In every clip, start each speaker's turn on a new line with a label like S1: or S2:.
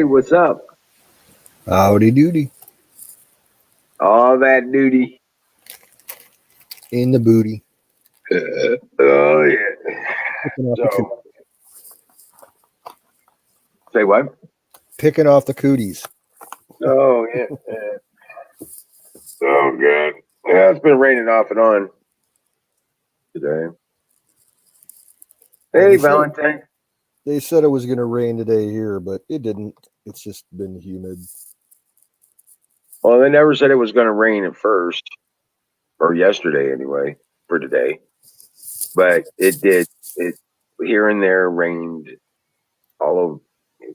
S1: what's up?
S2: Howdy doody.
S1: All that duty.
S2: In the booty.
S1: Oh yeah.
S2: Picking off,
S1: So, say what?
S2: picking off the cooties.
S1: Oh yeah. Oh god. Yeah, it's been raining off and on today.
S2: Yeah,
S1: Hey, Valentine.
S2: they said it was going to rain today here, but it didn't. It's just been humid.
S1: Well, they never said it was going to rain at first, or yesterday anyway, for today. But it did. It here and there rained all over,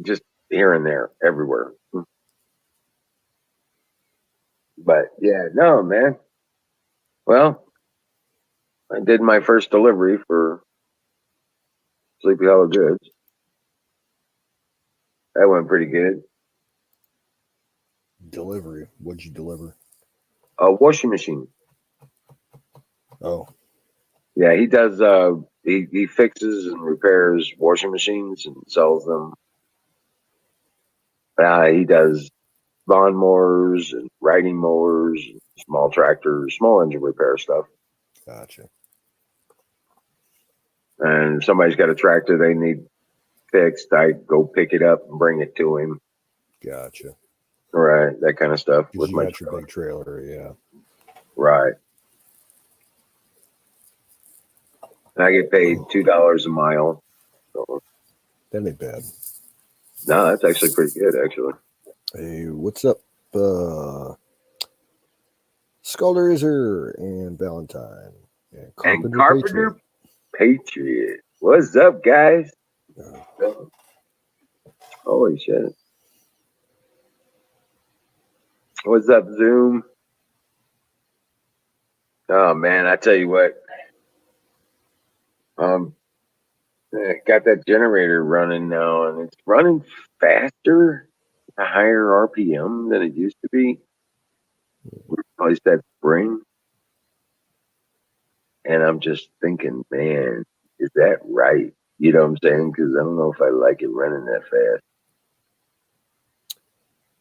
S1: just here and there, everywhere. But yeah, no, man. Well, I did my first delivery for Sleepy Hollow Goods. That went pretty good.
S2: Delivery. What'd you deliver?
S1: A washing machine.
S2: Oh,
S1: Yeah, he does. He fixes and repairs washing machines and sells them. He does lawnmowers and riding mowers, and small tractors, small engine repair stuff.
S2: gotcha.
S1: And if somebody's got a tractor they need fixed, I go pick it up and bring it to him.
S2: Gotcha.
S1: Right, that kind of stuff
S2: Because
S1: with
S2: you
S1: my
S2: got your big trailer, yeah.
S1: right. And I get paid $2 a mile. So,
S2: That ain't bad.
S1: no, that's actually pretty good, actually.
S2: Hey, what's up, Skullderazer and Valentine and
S1: And
S2: Carpenter
S1: Carpenter Patriot. What's up, guys?
S2: Patriot.
S1: Holy shit. What's up, Zoom? Oh man, I tell you what. Got that generator running now, and it's running faster, a higher RPM than it used to be. We replaced that spring, and I'm just thinking, man, is that right? You know what I'm saying? Because I don't know if I like it running that fast.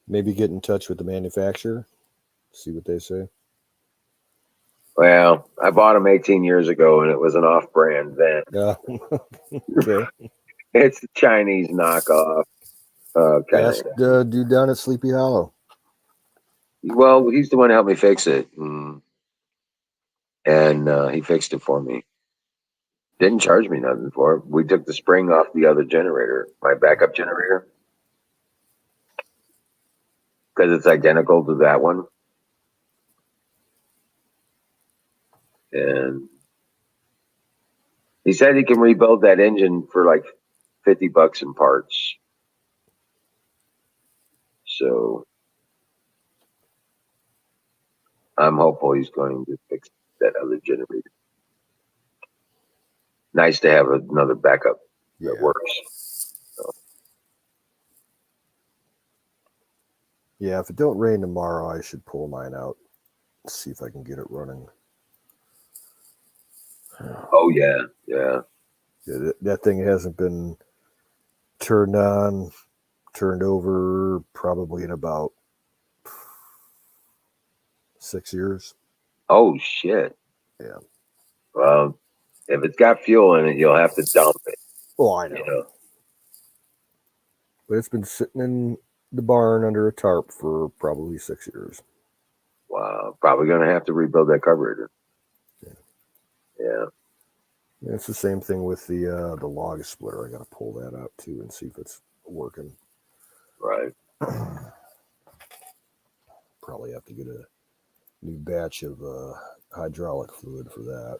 S2: Maybe get in touch with the manufacturer, see what they say.
S1: Well, I bought them 18 years ago, and it was an off-brand then.
S2: Yeah. Okay.
S1: It's a Chinese knockoff. Kind
S2: Ask the dude down at Sleepy Hollow.
S1: Well, he's the one who helped me fix it, and he fixed it for me. Didn't charge me nothing for it. We took the spring off the other generator, my backup generator, because it's identical to that one. And he said he can rebuild that engine for like $50 in parts. So I'm hopeful he's going to fix that other generator. Nice to have another backup that works. So,
S2: Yeah, if it don't rain tomorrow, I should pull mine out, see if I can get it running.
S1: oh yeah, yeah.
S2: That thing hasn't been turned on, turned over probably in about 6 years.
S1: Oh shit.
S2: Yeah.
S1: Well, if it's got fuel in it, you'll have to dump it.
S2: Oh, I know.
S1: You know?
S2: But it's been sitting in the barn under a tarp for probably 6 years.
S1: Wow, probably going to have to rebuild that carburetor. Yeah.
S2: And it's the same thing with the log splitter. I got to pull that out too and see if it's working.
S1: Right.
S2: Probably have to get a new batch of hydraulic fluid for that.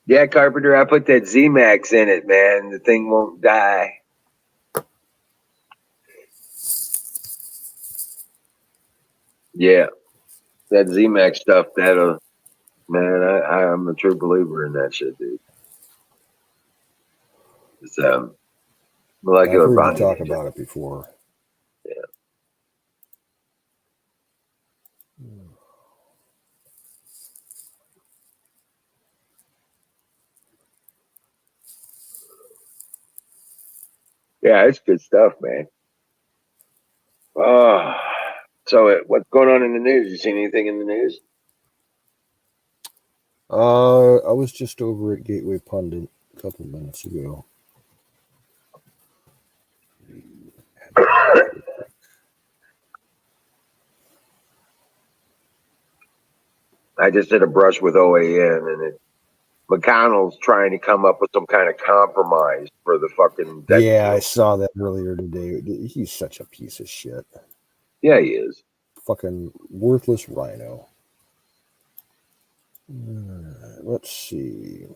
S1: Yeah, Carpenter, I put that Z-Max in it, man. The thing won't die. Yeah, that Z-Max stuff, that'll, man, I'm a true believer in that shit, dude. It's molecular
S2: I've heard you
S1: bonding
S2: talk
S1: agent.
S2: about it before.
S1: Yeah. Yeah, it's good stuff, man. Oh, so what's going on in the news? You seen anything in the news?
S2: I was just over at Gateway Pundit a couple of minutes ago.
S1: I just did a brush with OAN, and McConnell's trying to come up with some kind of compromise for the fucking debt
S2: Yeah, I
S1: ceiling.
S2: saw that earlier today. He's such a piece of shit.
S1: Yeah, he is.
S2: Fucking worthless rhino. Let's see.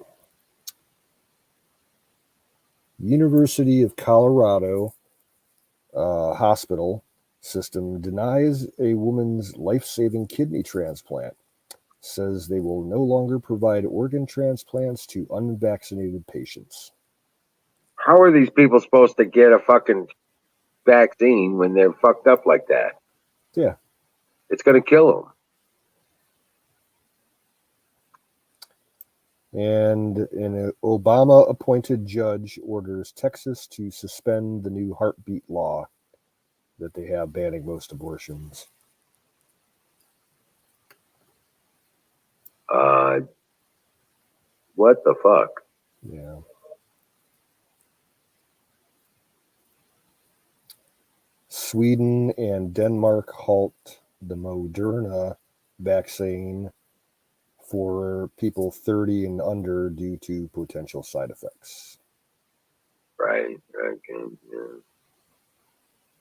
S2: University of Colorado hospital system denies a woman's life-saving kidney transplant. Says they will no longer provide organ transplants to unvaccinated patients.
S1: How are these people supposed to get a fucking vaccine when they're fucked up like that?
S2: Yeah.
S1: It's going to kill them.
S2: And an Obama appointed judge orders Texas to suspend the new heartbeat law that they have banning most abortions.
S1: What the fuck?
S2: Yeah. Sweden and Denmark halt the Moderna vaccine for people 30 and under due to potential side effects.
S1: Right. Okay.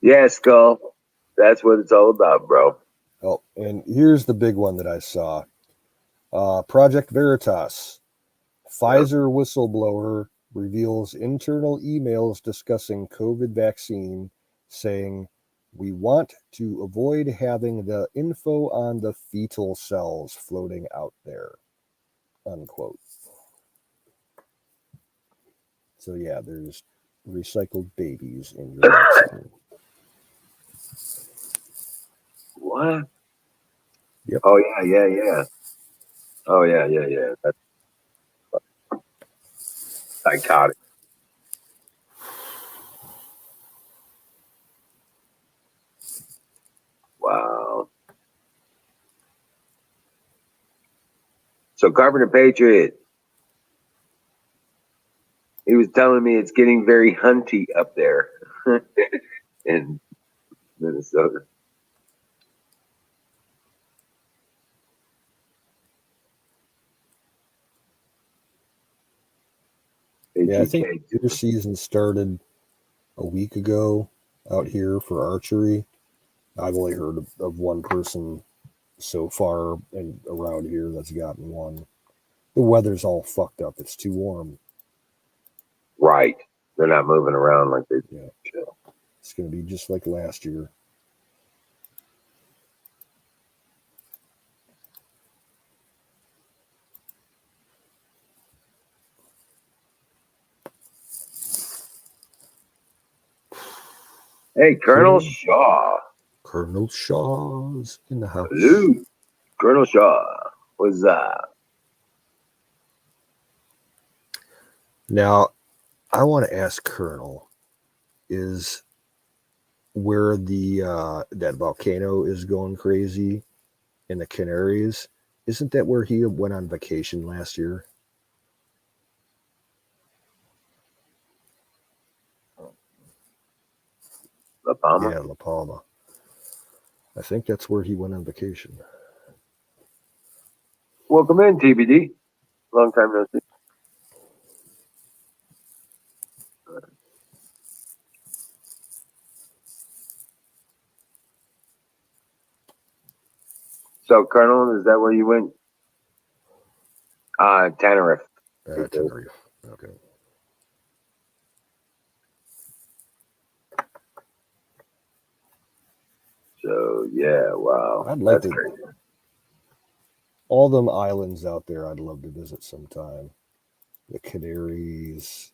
S1: Yeah, Skull. That's what it's all about, bro.
S2: Oh, and here's the big one that I saw. Project Veritas. Pfizer whistleblower reveals internal emails discussing COVID vaccine, saying, "We want to avoid having the info on the fetal cells floating out there." Unquote. So yeah, there's recycled babies in your vaccine.
S1: What?
S2: Yep.
S1: Oh, yeah. Oh, yeah. That's psychotic. Wow. So, Carpenter Patriot, he was telling me it's getting very hunty up there in Minnesota.
S2: Yeah, I think
S1: ATK.
S2: deer season started a week ago out here for archery. I've only heard of one person so far and around here that's gotten one. The weather's all fucked up. It's too warm.
S1: Right. They're not moving around like they
S2: Yeah,
S1: should.
S2: it's going to be just like last year.
S1: Hey, Colonel Shaw.
S2: Colonel Shaw's in the house.
S1: Hello. Colonel Shaw. What's up?
S2: Now, I want to ask Colonel, is where the that volcano is going crazy in the Canaries, isn't that where he went on vacation last year?
S1: La Palma.
S2: Yeah, La Palma. I think that's where he went on vacation.
S1: Welcome in, TBD. Long time no see. So, Colonel, is that where you went? Tenerife.
S2: Tenerife. Okay.
S1: So, yeah, wow.
S2: I'd like
S1: That's
S2: to.
S1: crazy.
S2: All them islands out there, I'd love to visit sometime. The Canaries,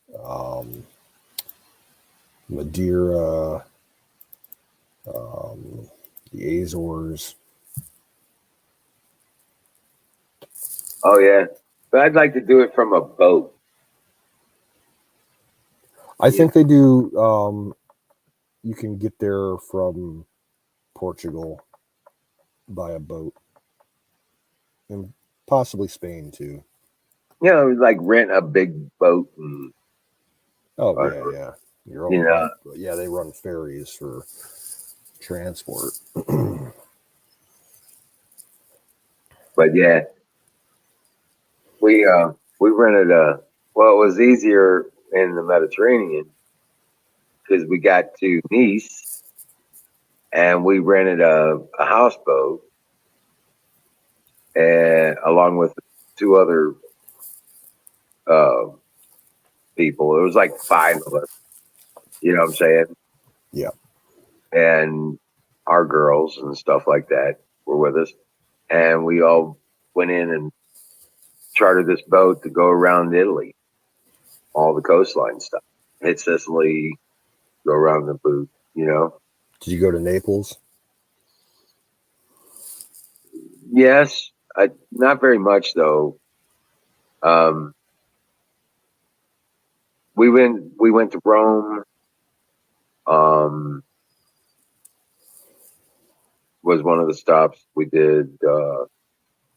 S2: Madeira, the Azores.
S1: Oh, yeah. But I'd like to do it from a boat.
S2: I think they do. You can get there from Portugal by a boat, and possibly Spain too.
S1: like rent a big boat and
S2: Oh yeah. Your own
S1: you know.
S2: boat. But yeah, they run ferries for transport.
S1: But yeah, we rented a. Well, it was easier in the Mediterranean because we got to Nice and we rented a houseboat and along with two other uh, people. It was like five of us. You know what I'm saying?
S2: Yeah.
S1: And our girls and stuff like that were with us, and we all went in and chartered this boat to go around Italy, all the coastline stuff, hit Sicily, go around the boot.
S2: Did you go to Naples?
S1: Yes, not very much though. Um, we went to Rome. Um, was one of the stops we did.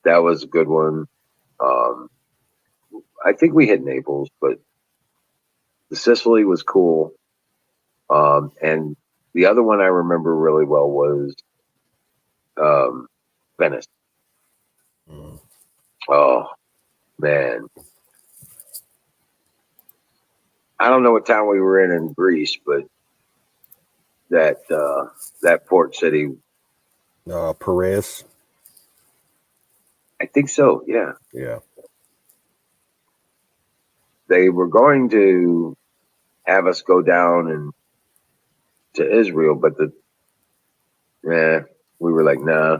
S1: That was a good one. Um, I think we hit Naples, but the Sicily was cool. And the other one I remember really well was um, Venice.
S2: Mm.
S1: Oh man, I don't know what town we were in Greece, but that port city,
S2: Piraeus.
S1: I think so. Yeah,
S2: Yeah.
S1: they were going to have us go down and to Israel, but we were like, nah.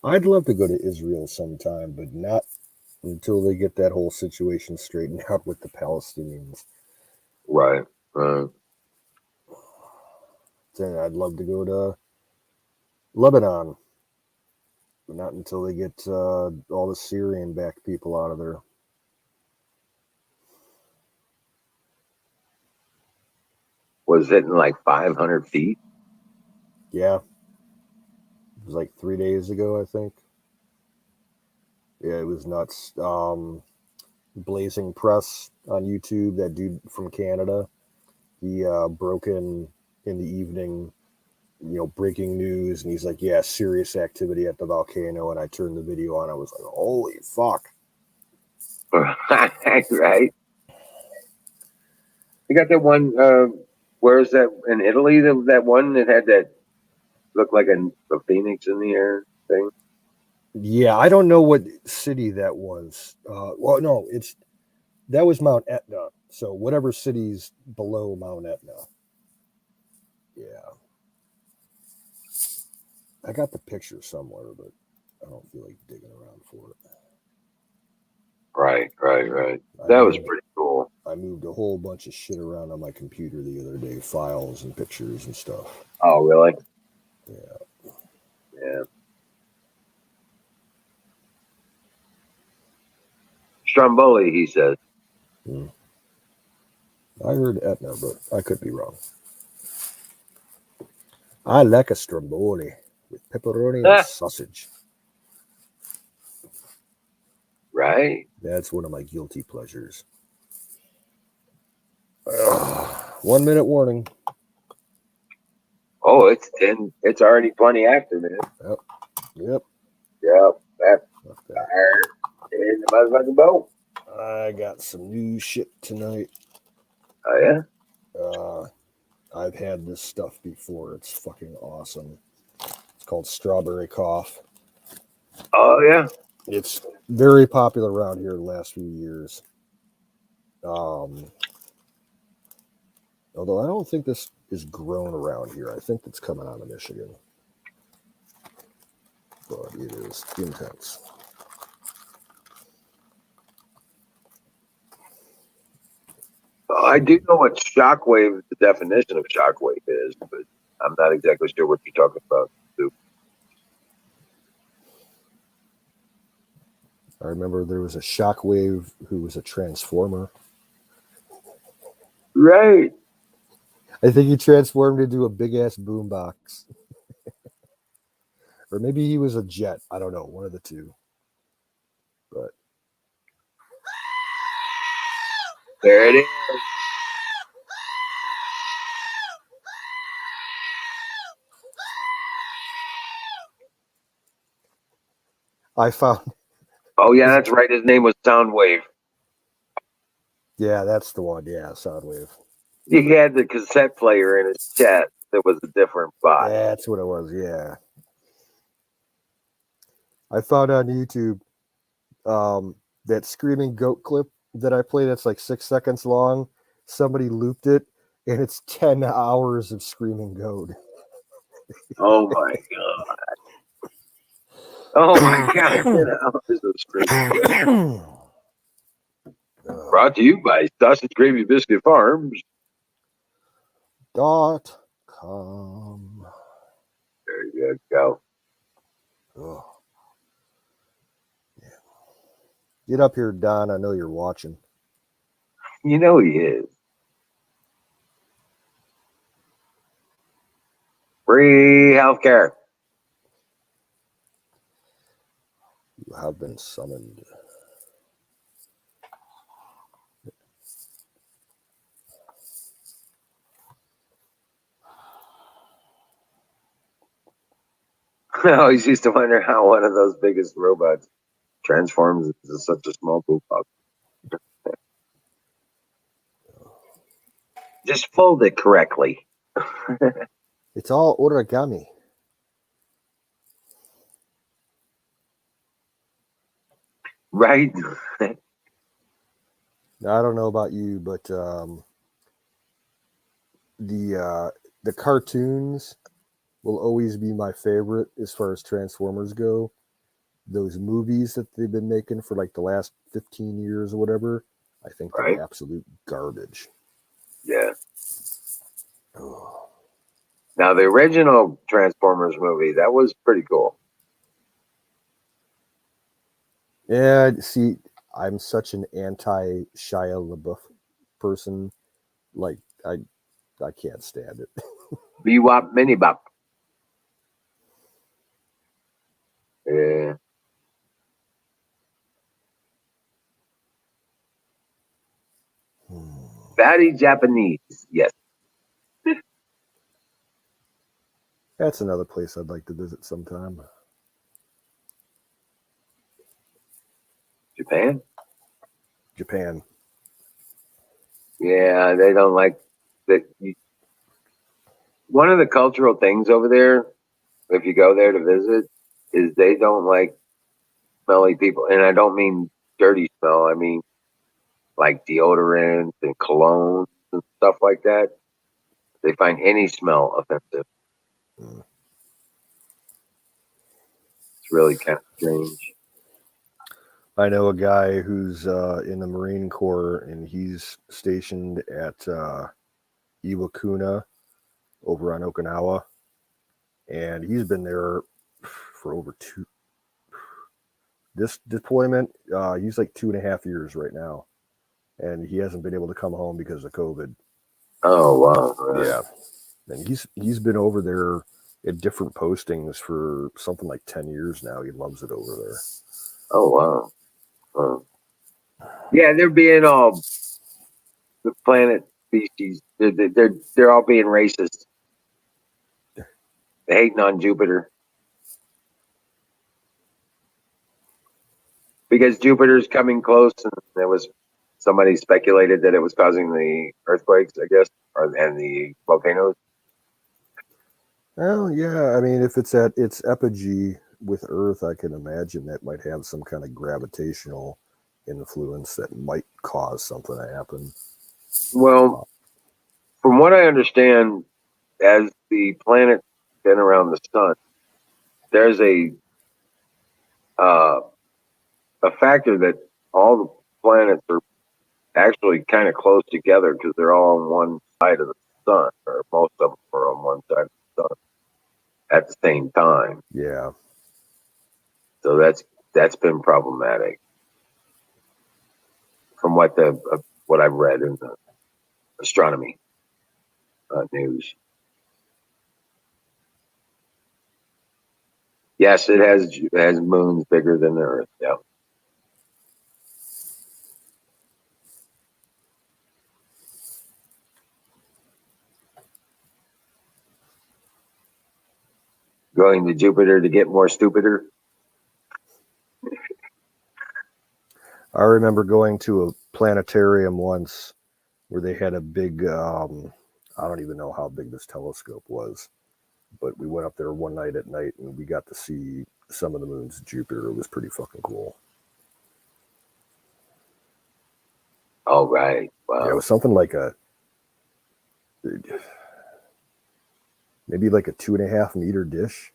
S2: I'd love to go to Israel sometime, but not until they get that whole situation straightened out with the Palestinians.
S1: Right.
S2: Then I'd love to go to Lebanon, but not until they get all the Syrian backed people out of there.
S1: Was hitting like 500 feet.
S2: Yeah. It was like 3 days ago, I think. Yeah, it was nuts. Blazing Press on YouTube, that dude from Canada, he broke in the evening, breaking news, and he's like, yeah, serious activity at the volcano. And I turned the video on. I was like, holy fuck.
S1: Right. You got that one. Where is that in Italy? That one that had that looked like a phoenix in the air thing.
S2: Yeah, I don't know what city that was. Well, no, that was Mount Etna. So whatever city's below Mount Etna. Yeah, I got the picture somewhere, but I don't feel like digging around for it.
S1: Right.
S2: I
S1: That was
S2: moved
S1: pretty cool.
S2: I moved a whole bunch of shit around on my computer the other day, files and pictures and stuff.
S1: Oh, really?
S2: Yeah.
S1: Yeah. Stromboli, he says.
S2: Hmm. I heard Etna, but I could be wrong. I like a stromboli with pepperoni and
S1: Ah,
S2: sausage.
S1: right.
S2: That's one of my guilty pleasures. 1 minute warning.
S1: Oh, it's 10. It's already plenty after, man.
S2: Yep. Yep.
S1: Yep. That's
S2: Fuck that.
S1: fire in the motherfucking boat.
S2: I got some new shit tonight.
S1: Oh, yeah?
S2: Uh, I've had this stuff before. It's fucking awesome. It's called strawberry cough.
S1: Oh, yeah.
S2: It's very popular around here the last few years. Although I don't think this is grown around here. I think it's coming out of Michigan. But it is intense.
S1: I do know what shockwave, the definition of shockwave is, but I'm not exactly sure what you're talking about.
S2: I remember there was a Shockwave who was a Transformer.
S1: Right.
S2: I think he transformed into a big ass boombox. Or maybe he was a jet. I don't know. One of the two. But
S1: There it is.
S2: I found.
S1: Oh, yeah, that's right. His name was Soundwave.
S2: Yeah, that's the one. Yeah, Soundwave.
S1: He had the cassette player in his chest that was a different bot.
S2: That's what it was. Yeah. I found on YouTube that screaming goat clip that I played. That's like 6 seconds long. Somebody looped it, and it's 10 hours of screaming goat.
S1: Oh, my God. Oh, my God. 10 hours of screaming. Brought to you by Sausage Gravy Biscuit Farms.
S2: .com.
S1: There you go.
S2: Oh. Yeah. Get up here, Don. I know you're watching.
S1: You know he is. Free healthcare.
S2: You have been summoned.
S1: I always used to wonder how one of those biggest robots transforms into such a small poop box. Just fold it correctly.
S2: It's all origami.
S1: Right?
S2: Now, I don't know about you, but the cartoons will always be my favorite as far as Transformers go. Those movies that they've been making for like the last 15 years or whatever, I think
S1: Right?
S2: they're absolute garbage.
S1: Yeah.
S2: Oh.
S1: Now, the original Transformers movie, that was pretty cool.
S2: Yeah, see, I'm such an anti Shia LaBeouf person. Like, I can't stand it.
S1: Bebop, mini bop. Yeah. Fatty Japanese. Yes.
S2: That's another place I'd like to visit sometime.
S1: Japan?
S2: Japan.
S1: Yeah, they don't like that. One of the cultural things over there, if you go there to visit, is they don't like smelly people. And I don't mean dirty smell. I mean like deodorant and cologne and stuff like that. They find any smell offensive.
S2: Mm.
S1: It's really kind of strange.
S2: I know a guy who's in the Marine Corps, and he's stationed at Iwakuna over on Okinawa, and he's been there for over two. This deployment, he's like 2.5 years right now, and he hasn't been able to come home because of COVID.
S1: Oh wow! Really?
S2: Yeah, and he's been over there at different postings for something like 10 years now. He loves it over there.
S1: Oh wow! Wow. Yeah, they're being all the planet species. They're all being racist, hating on Jupiter because Jupiter's coming close, and there was somebody speculated that it was causing the earthquakes, I guess, and the volcanoes.
S2: Well, yeah, I mean, if it's at its epigee with Earth, I can imagine that might have some kind of gravitational influence that might cause something to happen.
S1: Well, from what I understand, as the planet been around the sun, there's uh, a factor that all the planets are actually kind of close together because they're all on one side of the sun, or most of them are on one side of the sun at the same time.
S2: Yeah,
S1: So that's been problematic. from what I've read in the astronomy news. Yes, it has moons bigger than the Earth. Yeah. Going to Jupiter to get more stupider.
S2: I remember going to a planetarium once where they had a big, I don't even know how big this telescope was, but we went up there one night at night and we got to see some of the moons of Jupiter. It was pretty fucking cool.
S1: All right. Wow.
S2: Yeah, it was something like maybe like a 2.5 meter dish,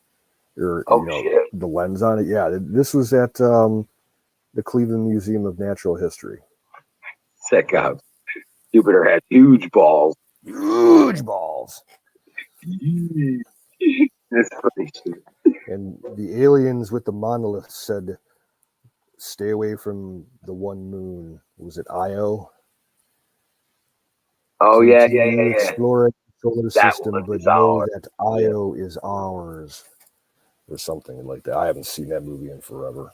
S2: or
S1: Shit.
S2: the lens on it. Yeah, this was at the Cleveland Museum of Natural History.
S1: Check out. Jupiter had huge balls.
S2: Huge balls.
S1: That's funny shit.
S2: And the aliens with the monolith said, "Stay away from the one moon." Was it Io?
S1: Oh yeah.
S2: Explore the solar
S1: That
S2: system,
S1: one
S2: but
S1: is
S2: know
S1: ours.
S2: that Io is ours, or something like that. I haven't seen that movie in forever.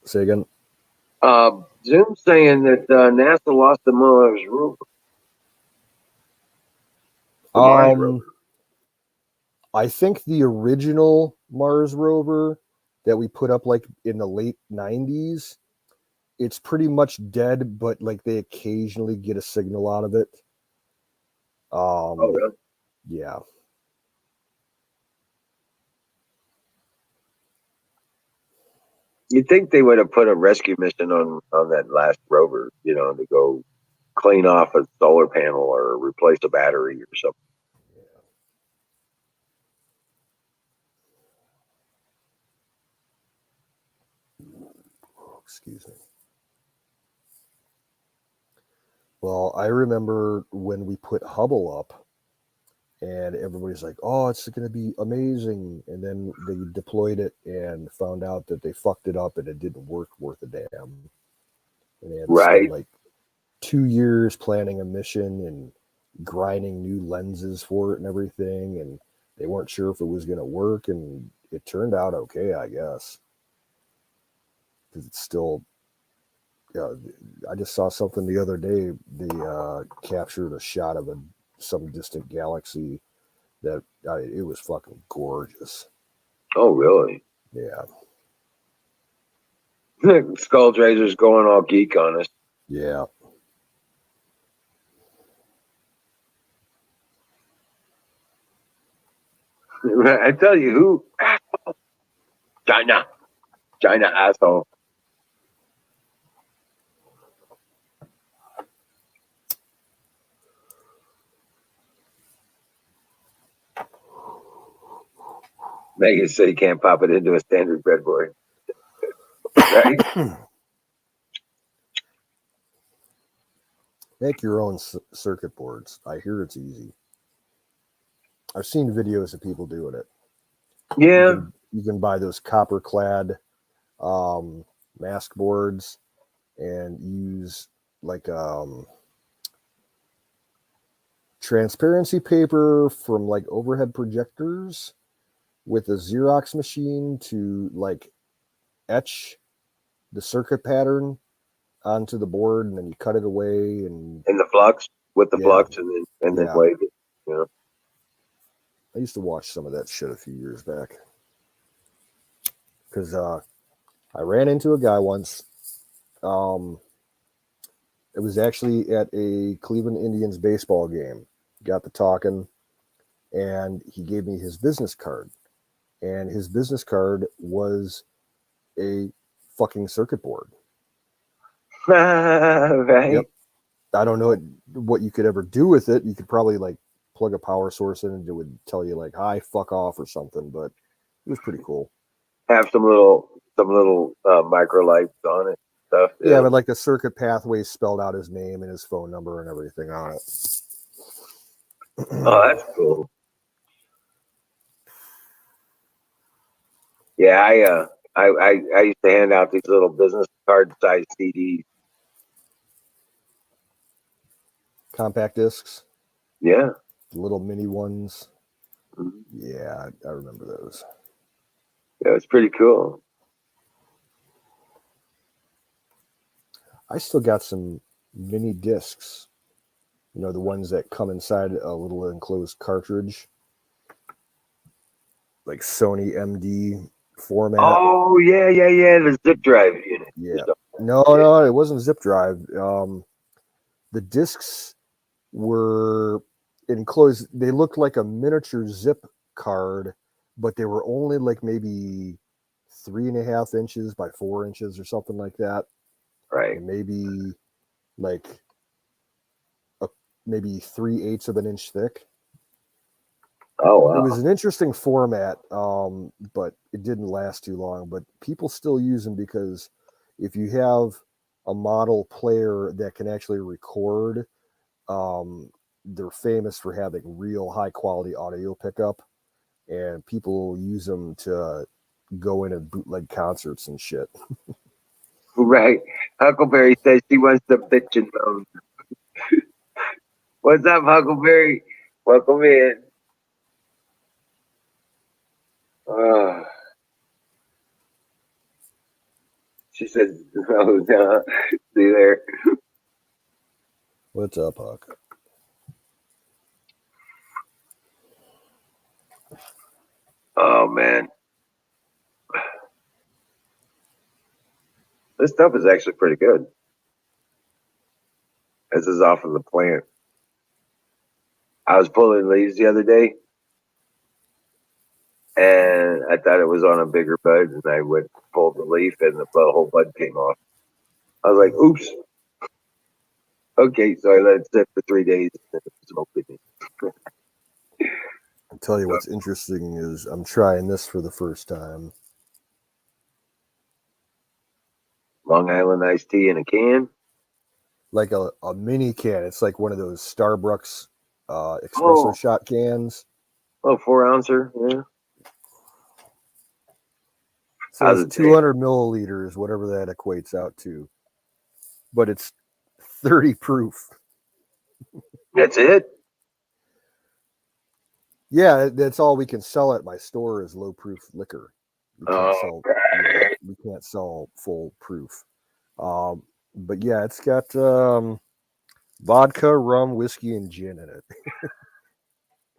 S2: Say again.
S1: Zoom's saying that NASA lost the Mars rover. The Mars rover.
S2: I think the original Mars rover that we put up like in the late 90s, it's pretty much dead, but like they occasionally get a signal out of it.
S1: Really?
S2: Yeah.
S1: You'd think they would have put a rescue mission on that last rover, to go clean off a solar panel or replace a battery or something.
S2: Oh, excuse me. Well, I remember when we put Hubble up and everybody's like, "Oh, it's going to be amazing." And then they deployed it and found out that they fucked it up and it didn't work worth a damn. And they had to spend like 2 years planning a mission and grinding new lenses for it and everything. And they weren't sure if it was going to work. And it turned out okay, I guess. Because it's still, I just saw something the other day. They captured a shot of some distant galaxy that it was fucking gorgeous.
S1: Oh, really?
S2: Yeah.
S1: Skulldraiser's going all geek on us.
S2: Yeah.
S1: I tell you who. China asshole. Megan said he can't pop it into a standard breadboard. Right?
S2: Make your own circuit boards. I hear it's easy. I've seen videos of people doing it.
S1: Yeah.
S2: You can buy those copper clad mask boards and use like transparency paper from like overhead projectors with a Xerox machine to like etch the circuit pattern onto the board, and then you cut it away and
S1: the flux with the flux and then wave it.
S2: I used to watch some of that shit a few years back because I ran into a guy once. It was actually at a Cleveland Indians baseball game. Got to talking, and he gave me his business card. And his business card was a fucking circuit board.
S1: Right.
S2: Yep. I don't know what you could ever do with it. You could probably like plug a power source in and it would tell you like, "Hi, fuck off" or something. But it was pretty cool.
S1: Have some little micro lights on it. Stuff.
S2: Yeah, but like the circuit pathway spelled out his name and his phone number and everything on it.
S1: Oh, that's cool. Yeah, I used to hand out these little business card size CDs.
S2: Compact discs,
S1: Yeah.
S2: the little mini ones.
S1: Mhm.
S2: Yeah, I remember those.
S1: Yeah, it's pretty cool.
S2: I still got some mini discs. You know, the ones that come inside a little enclosed cartridge, like Sony MD format.
S1: Oh yeah. The zip drive unit.
S2: Yeah. No,
S1: Yeah,
S2: no, it wasn't zip drive. The discs were enclosed. They looked like a miniature zip card, but they were only like maybe 3.5 inches by 4 inches or something like that,
S1: right.
S2: and maybe like a, maybe 3/8 of an inch thick.
S1: Oh
S2: It was
S1: wow.
S2: an interesting format, but it didn't last too long. But people still use them because if you have a model player that can actually record, um, they're famous for having real high quality audio pickup, and people use them to go in and bootleg concerts and shit.
S1: Right. Huckleberry says she wants to bitch and moan. What's up, Huckleberry? Welcome in. Uh, she says, "Oh no, see there."
S2: What's up, Huck?
S1: Oh man, this stuff is actually pretty good. This is off of the plant. I was pulling leaves the other day, and I thought it was on a bigger bud, and I went pulled the leaf, and the whole bud came off. I was like, "Oops." Okay, so I let it sit for 3 days, and then it smoked it.
S2: I'll tell you what's interesting is I'm trying this for the first time.
S1: Long Island iced tea in a can.
S2: Like a mini can. It's like one of those Starbucks espresso
S1: Oh,
S2: shot cans.
S1: oh, 4 ouncer. Yeah. How's
S2: Says
S1: it taste?
S2: 200 milliliters, whatever that equates out to, but it's 30 proof.
S1: That's it.
S2: Yeah, that's all we can sell at my store is low proof liquor. We can't
S1: Oh,
S2: sell,
S1: right.
S2: we can't sell full proof. Um, but yeah, it's got vodka, rum, whiskey, and gin in it.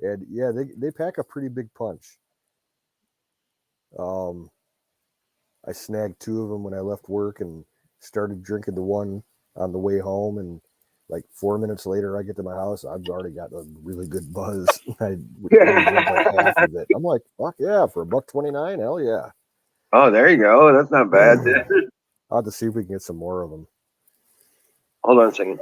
S2: And yeah, they pack a pretty big punch. Um, I snagged two of them when I left work and started drinking the one on the way home. And like 4 minutes later, I get to my house. I've already got a really good buzz. I only drank like half of it. I'm like, fuck yeah, for $1.29, hell yeah.
S1: Oh, there you go. That's not bad.
S2: I'll have to see if we can get some more of them.
S1: Hold on a second.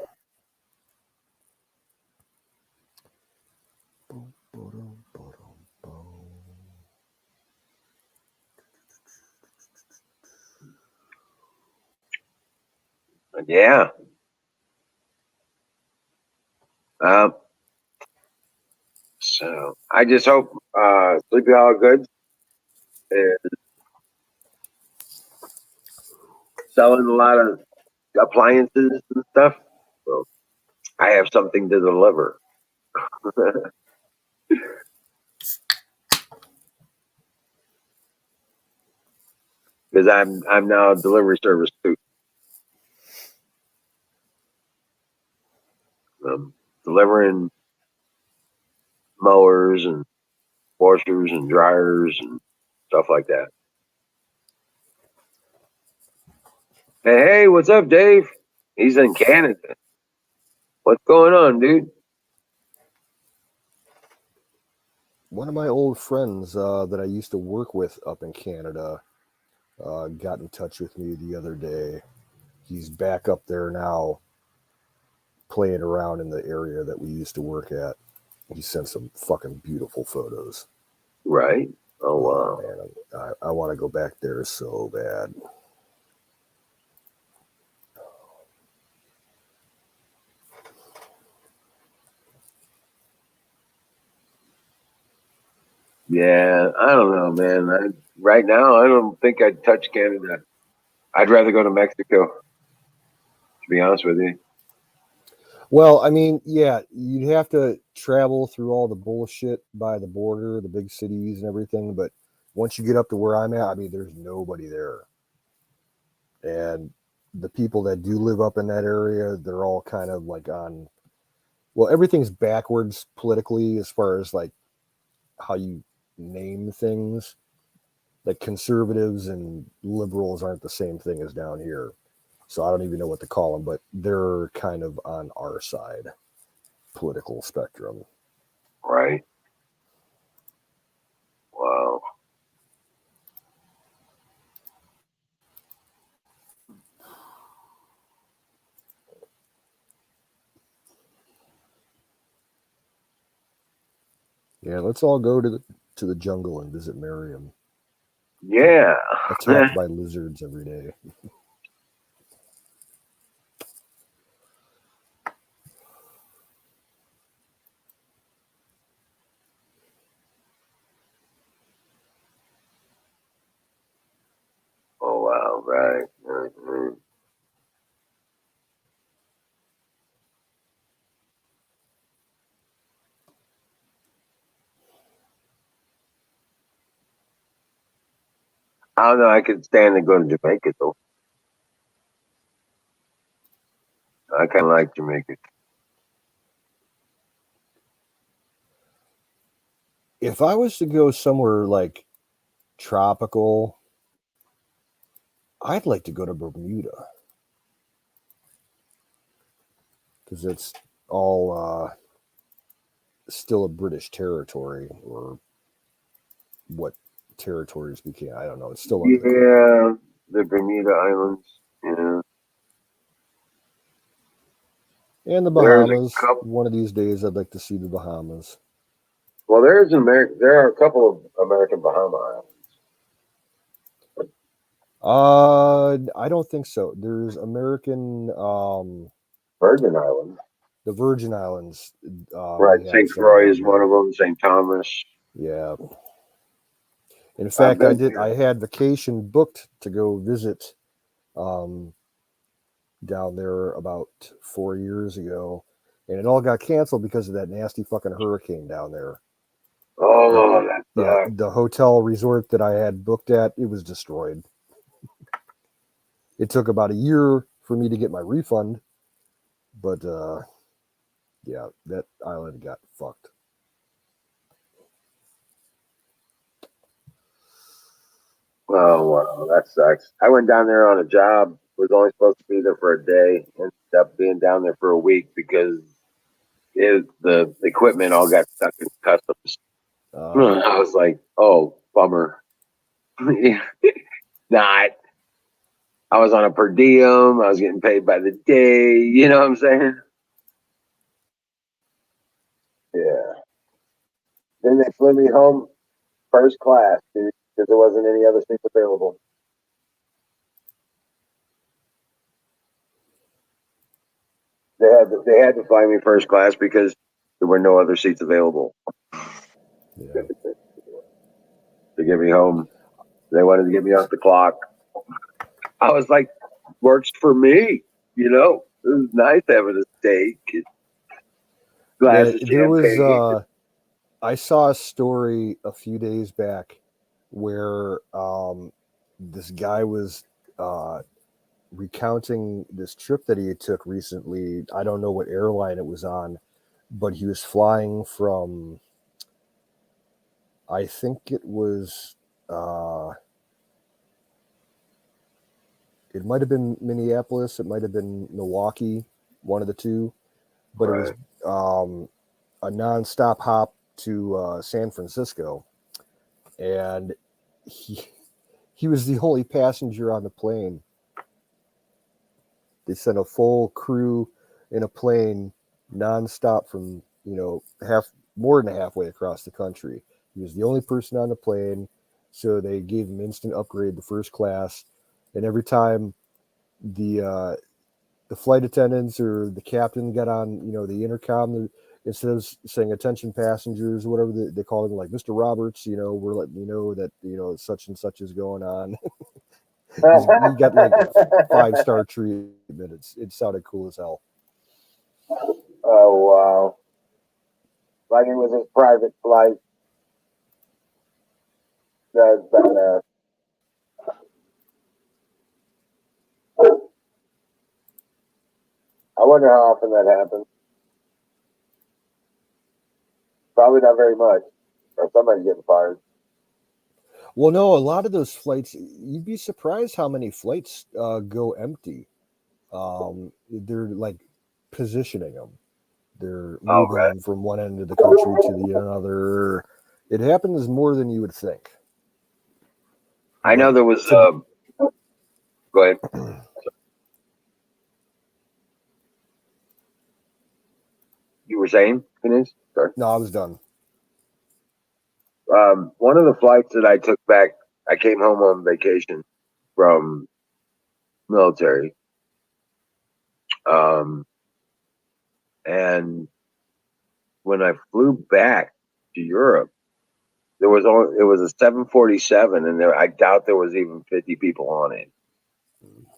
S1: Yeah. Um, so I just hope Sleepy Hollow Goods is selling a lot of appliances and stuff. So I have something to deliver because I'm now a delivery service too. Delivering mowers and washers and dryers and stuff like that. Hey, what's up, Dave? He's in Canada. What's going on, dude?
S2: One of my old friends that I used to work with up in Canada got in touch with me the other day. He's back up there now, playing around in the area that we used to work at. He sent some fucking beautiful photos.
S1: Right. Oh
S2: Oh
S1: wow.
S2: man, I want to go back there so bad.
S1: Yeah, I don't know, man. Right now, I don't think I'd touch Canada. I'd rather go to Mexico, to be honest with you.
S2: Well, I mean, yeah, you'd have to travel through all the bullshit by the border, the big cities and everything. But once you get up to where I'm at, I mean, there's nobody there. And the people that do live up in that area, they're all kind of like on, well, everything's backwards politically as far as like how you name things. Like conservatives and liberals aren't the same thing as down here. So I don't even know what to call them, but they're kind of on our side political spectrum.
S1: Right? Wow.
S2: Yeah, let's all go to the jungle and visit Miriam.
S1: Yeah.
S2: Attacked by lizards every day.
S1: Oh wow. Right. Mhm. I don't know. I could stand to go to Jamaica though. I kind of like Jamaica.
S2: If I was to go somewhere like tropical, I'd like to go to Bermuda because it's all still a British territory, or what territories became. I don't know. It's still under the Crown.
S1: Yeah, the Bermuda Islands. Yeah,
S2: And the
S1: there's a
S2: Bahamas.
S1: couple.
S2: One of these days, I'd like to see the Bahamas.
S1: Well, there's American. There are a couple of American Bahama Islands.
S2: I don't think so. There's American,
S1: Virgin Islands.
S2: the Virgin Islands.
S1: Right.
S2: We have
S1: St.
S2: some
S1: Croix
S2: down
S1: is one
S2: there.
S1: of them. St. Thomas.
S2: Yeah. In
S1: I've
S2: fact, I
S1: been
S2: did.
S1: there.
S2: I had vacation booked to go visit um, down there about 4 years ago, and it all got canceled because of that nasty fucking hurricane down there. The
S1: Oh, that
S2: Yeah,
S1: sucks.
S2: the hotel resort that I had booked at, it was destroyed. It took about a year for me to get my refund, but yeah, that island got fucked.
S1: Oh, wow, that sucks. I went down there on a job. Was only supposed to be there for a day. Ended up being down there for a week because the equipment all got stuck in customs.
S2: Uh,
S1: I was like, oh, bummer. Not. I was on a per diem. I was getting paid by the day. You know what I'm saying? Yeah. Then they flew me home first class because there wasn't any other seats available. They had to fly me first class because there were no other seats available
S2: yeah,
S1: to get me home. They wanted to get me off the clock. I was like, works for me. You know, it was nice having a steak, glass of
S2: there was.
S1: champagne.
S2: I saw a story a few days back where this guy was uh, recounting this trip that he took recently. I don't know what airline it was on, but he was flying from, I think it was, uh, it might have been Minneapolis, it might have been Milwaukee, one of the two, but it was
S1: Right.
S2: um, a nonstop hop to San Francisco. And he, he was the only passenger on the plane. They sent a full crew in a plane nonstop from, half more than halfway across the country. He was the only person on the plane, so they gave him instant upgrade to first class. And every time the flight attendants or the captain got on, the intercom, instead of saying attention passengers, whatever they call it, like Mr. Roberts, we're letting you know that such and such is going on. He got like 5-star treatment. It sounded cool as hell.
S1: Oh wow! Like it was his private flight. That's badass. I wonder how often that happens. Probably not very much, or somebody's getting fired.
S2: Well, no, a lot of those flights, you'd be surprised how many flights go empty. They're like positioning them. They're
S1: Oh,
S2: moving
S1: right.
S2: them from one end of the country to the other. It happens more than you would think.
S1: I know
S2: But
S1: there was.
S2: to,
S1: Go ahead. You were saying, Denise? Sorry.
S2: no, I was done.
S1: One of the flights that I took back, I came home on vacation from military, um, and when I flew back to Europe, it was a 747, and I doubt there was even 50 people on it.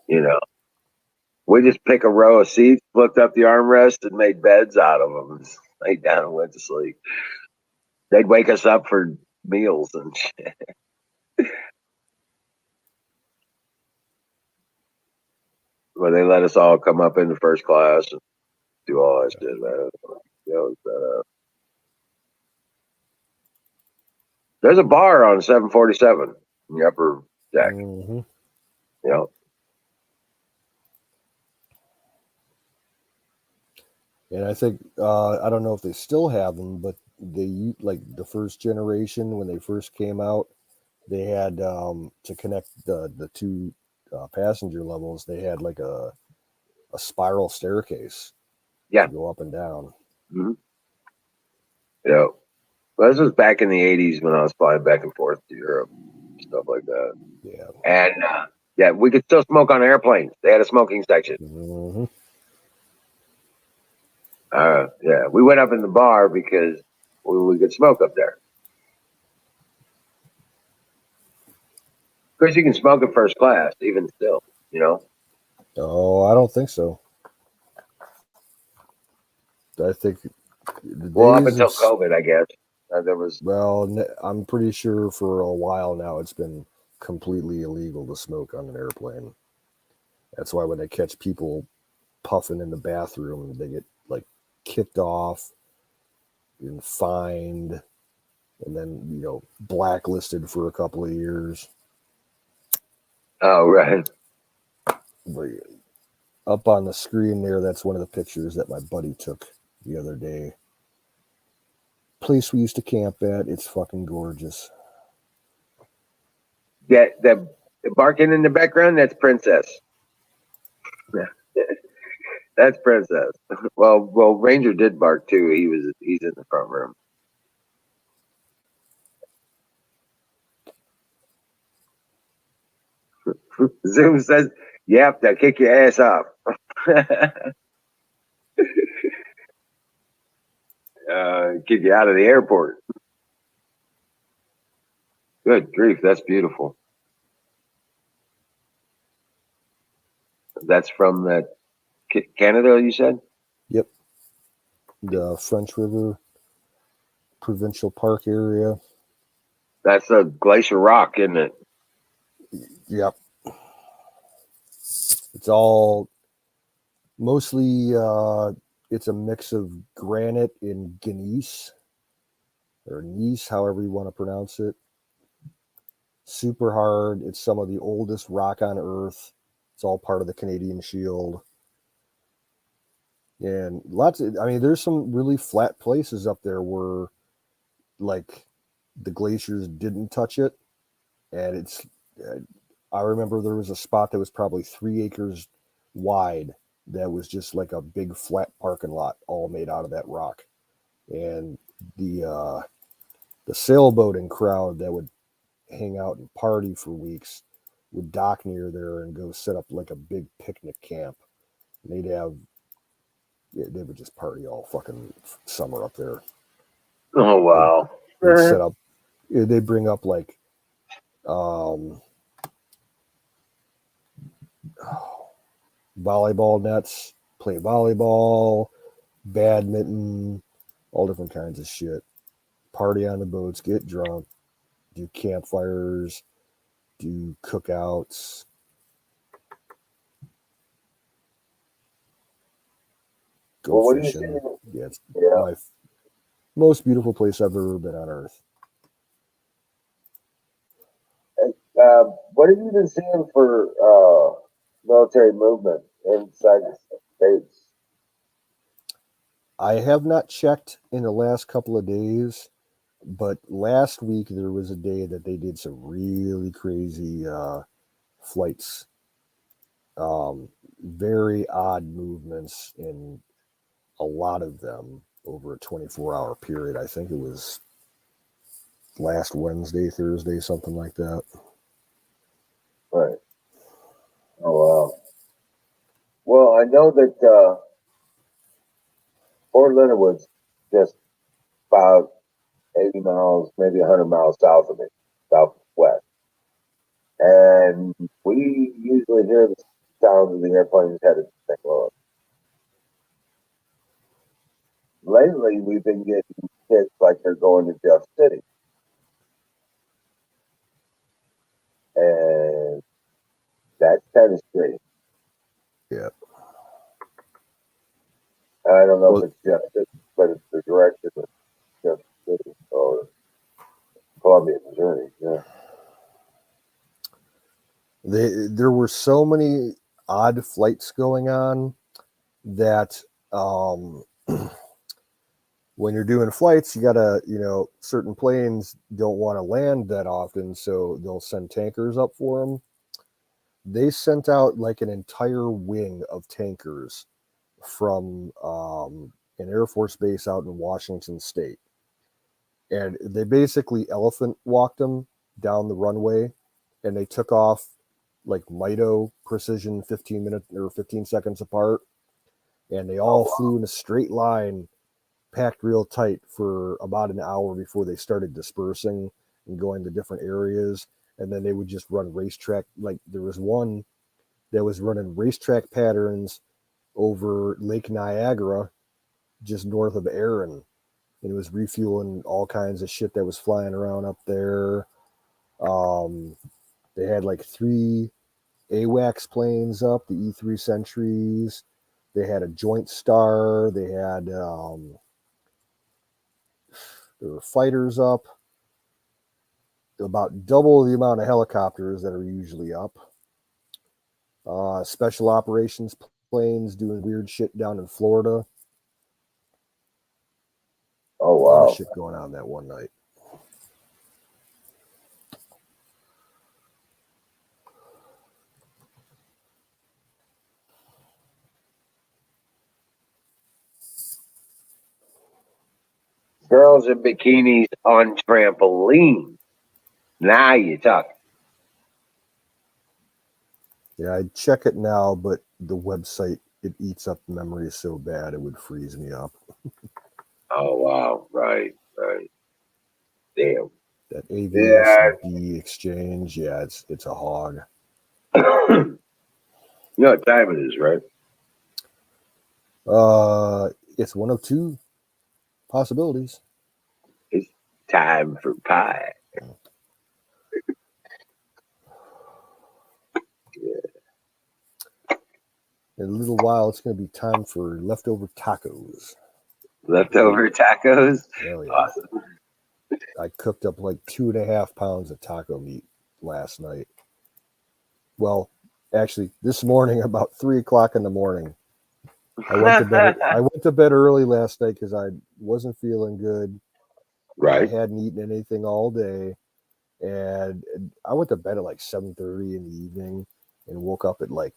S1: You know, we just pick a row of seats, flipped up the armrest, and made beds out of them, and laid down and went to sleep. They'd wake us up for meals and shit. But they let us all come up into first class and do all that shit, man. There's a bar on 747 in the upper deck.
S2: Mm-hmm.
S1: You know,
S2: And I think I don't know if they still have them, but they like the first generation when they first came out, they had to connect the two passenger levels. They had like a spiral staircase
S1: yeah.
S2: to go up and down.
S1: Mm-hmm. You know, well, this was back in the 80s when I was flying back and forth to Europe, stuff like that.
S2: Yeah.
S1: And yeah, we could still smoke on airplanes. They had a smoking section.
S2: Mm-hmm.
S1: Yeah, we went up in the bar because we could smoke up there. Of course, you can smoke in first class, even still. You know.
S2: Oh, I don't think so. I think the
S1: Well, up
S2: days of
S1: until COVID, I guess there was.
S2: I'm pretty sure for a while now it's been completely illegal to smoke on an airplane. That's why when they catch people puffing in the bathroom, they get like kicked off and fined and then blacklisted for a couple of years.
S1: Oh right.
S2: But up on the screen there, that's one of the pictures that my buddy took the other day. Place we used to camp at. It's fucking gorgeous.
S1: Yeah, the barking in the background. That's Princess. That's Princess. Well, Ranger did bark too. He's in the front room. Zoom says, "Yep, they'll kick your ass off." Kick you out of the airport. Good grief, that's beautiful. That's from that Canada, you said?
S2: Yep. The French River Provincial Park area.
S1: That's a glacier rock, isn't it?
S2: Yep. It's all mostly it's a mix of granite and gneiss or gneiss, however you want to pronounce it. Super hard. It's some of the oldest rock on Earth. It's all part of the Canadian Shield. And there's some really flat places up there where like the glaciers didn't touch it. And I remember there was a spot that was probably 3 acres wide that was just like a big flat parking lot all made out of that rock. And the sailboating crowd that would hang out and party for weeks would dock near there and go set up like a big picnic camp. And they'd have Yeah, they would just party all fucking summer up there.
S1: Oh
S2: They
S1: wow.
S2: they'd set up. They bring up like um, volleyball nets, play volleyball, badminton, all different kinds of shit. Party on the boats, get drunk, do campfires, do cookouts. Go
S1: Well, what do you
S2: fishing.
S1: say?
S2: Yeah, it's
S1: Yeah.
S2: my most beautiful place I've ever been on earth.
S1: What have you been seeing for military movement inside the states?
S2: I have not checked in the last couple of days, but last week there was a day that they did some really crazy flights. Very odd movements in a lot of them over a 24-hour period. I think it was last Wednesday, Thursday, something like that.
S1: Right. Oh wow. Well, I know that Fort Leonard was just about 80 miles, maybe 100 miles south of me, southwest. And we usually hear the sounds of the airplanes headed to St. Louis. Lately, we've been getting hits like they're going to Jeff City. And that's kind of strange.
S2: Yeah.
S1: I don't know if
S2: Well,
S1: it's Jeff City, but it's the direction of Jeff City or Columbia, Missouri. Yeah.
S2: there were so many odd flights going on that when you're doing flights, you gotta, certain planes don't want to land that often, so they'll send tankers up for them. They sent out like an entire wing of tankers from an Air Force base out in Washington State, and they basically elephant walked them down the runway, and they took off like Mito precision 15 minutes or 15 seconds apart, and they
S1: Oh,
S2: all
S1: wow.
S2: flew in a straight line packed real tight for about an hour before they started dispersing and going to different areas. And then they would just run racetrack. Like there was one that was running racetrack patterns over Lake Niagara, just north of Erin. And it was refueling all kinds of shit that was flying around up there. Um, they had like three AWACS planes up, the E3 Sentries. They had a Joint Star. They had there were fighters up, about double the amount of helicopters that are usually up. Special operations planes doing weird shit down in Florida.
S1: Oh,
S2: A lot of
S1: wow.
S2: shit going on that one night.
S1: Girls in bikinis on trampoline. Now you talk.
S2: Yeah, I'd check it now, but the website, it eats up memory so bad it would freeze me up.
S1: Oh, wow. Right, right. Damn.
S2: That
S1: Yeah.
S2: AVS B exchange, yeah, it's a hog.
S1: You know what time it is, right?
S2: It's one of two possibilities.
S1: It's time for pie. Yeah.
S2: In a little while, it's going to be time for leftover tacos.
S1: Leftover tacos.
S2: Hell yeah.
S1: Awesome.
S2: I cooked up like 2.5 pounds of taco meat last night. Well, actually, this morning, about 3 o'clock in the morning, I went to bed. I went to bed early last night because I wasn't feeling good. I
S1: Right.
S2: hadn't eaten anything all day, and I went to bed at like 7:30 in the evening, and woke up at like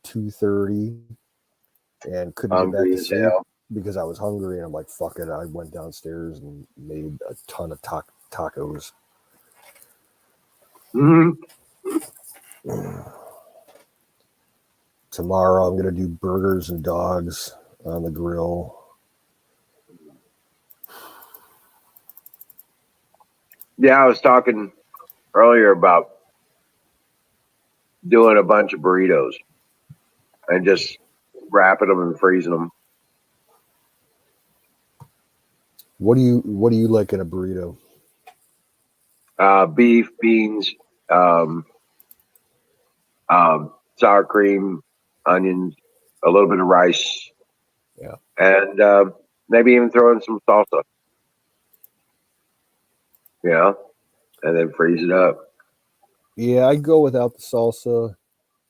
S2: 2:30, and couldn't get back
S1: Hungry
S2: to
S1: as
S2: sleep
S1: hell.
S2: because I was hungry. And I'm like, fuck it. I went downstairs and made a ton of tacos.
S1: Hmm.
S2: Tomorrow I'm gonna do burgers and dogs. on the grill.
S1: Yeah, I was talking earlier about doing a bunch of burritos and just wrapping them and freezing them.
S2: What do you like in a burrito?
S1: Beef, beans, um, sour cream, onions, a little bit of rice,
S2: Yeah.
S1: and maybe even throw in some salsa. You know, and then freeze it up.
S2: Yeah, I go without the salsa.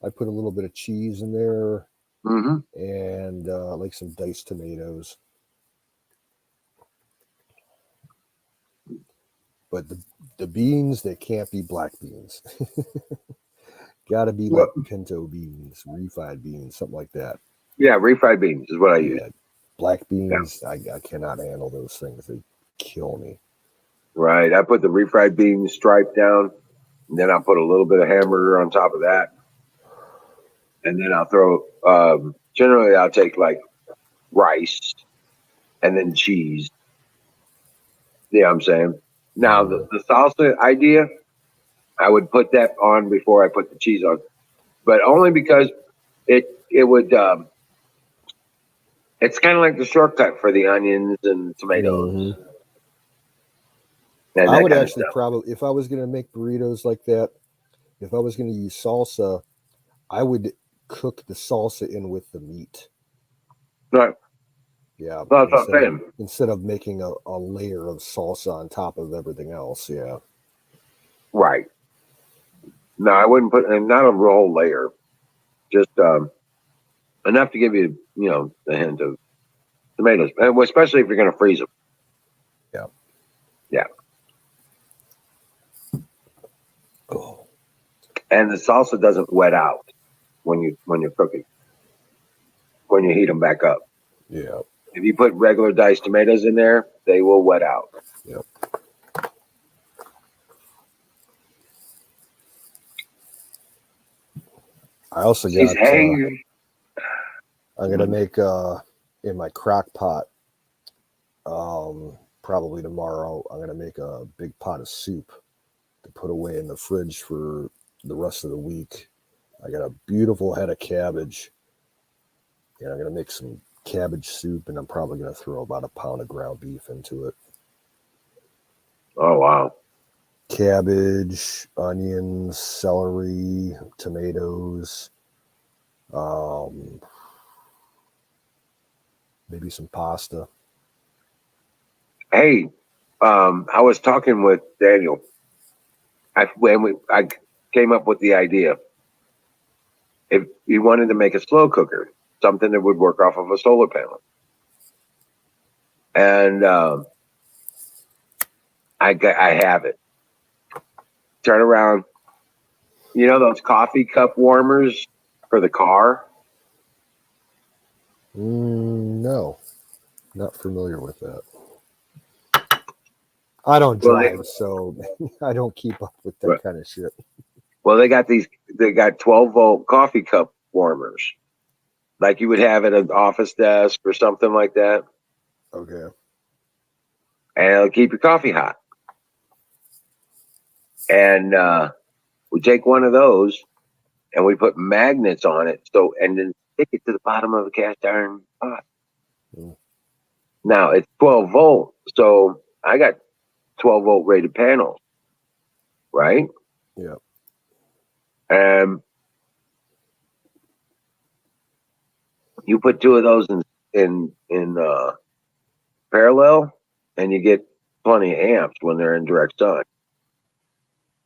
S2: I put a little bit of cheese in there
S1: Mm-hmm.
S2: and like some diced tomatoes. But the beans, they can't be black beans. Got to be like pinto beans, refried beans, something like that.
S1: Yeah, refried beans is what I use.
S2: Yeah, black
S1: Yeah,
S2: beans, I cannot handle those things. They kill me.
S1: right. I put the refried beans stripe down, and then I'll put a little bit of hamburger on top of that, and then I'll throw. Generally, I'll take like rice and then cheese. Yeah, I'm saying. Now
S2: Mm.
S1: the salsa idea, I would put that on before I put the cheese on, but only because it would. It's kind of like the shortcut for the onions and tomatoes
S2: Hmm.
S1: and
S2: I
S1: that
S2: would
S1: kind of
S2: actually
S1: stuff.
S2: probably, if I was going to make burritos like that, if I was going to use salsa, I would cook the salsa in with the meat.
S1: Right.
S2: Yeah,
S1: Well, that's what I'm saying.
S2: instead of making a layer of salsa on top of everything else. Yeah.
S1: Right. No, I wouldn't put, and not a whole layer, just enough to give you, the hint of tomatoes, and especially if you're going to freeze them.
S2: Yeah.
S1: Yeah.
S2: Oh.
S1: And the salsa doesn't wet out when you're cooking, when you heat them back up.
S2: Yeah.
S1: If you put regular diced tomatoes in there, they will wet out.
S2: Yep. I also
S1: She's
S2: got.
S1: hangry.
S2: I'm gonna make in my crock pot. Probably tomorrow. I'm gonna make a big pot of soup to put away in the fridge for the rest of the week. I got a beautiful head of cabbage, and I'm gonna make some cabbage soup, and I'm probably gonna throw about a pound of ground beef into it.
S1: Oh wow.
S2: Cabbage, onions, celery, tomatoes, um, maybe some pasta.
S1: Hey, I was talking with Daniel. I came up with the idea. If you wanted to make a slow cooker, something that would work off of a solar panel, and I have it. Turn around. You know those coffee cup warmers for the car?
S2: No, not familiar with that. I don't
S1: Well,
S2: drive, so I don't keep up with
S1: they,
S2: that kind of shit.
S1: well, they got these. They got 12-volt coffee cup warmers, like you would have at an office desk or something like that,
S2: Okay.
S1: and it'll keep your coffee hot. And we take one of those and we put magnets on it, and then stick it to the bottom of the cast iron pot.
S2: Mm.
S1: Now it's 12-volt, so I got 12-volt rated panels, right?
S2: Yeah.
S1: And you put two of those in parallel, and you get plenty of amps when they're in direct sun.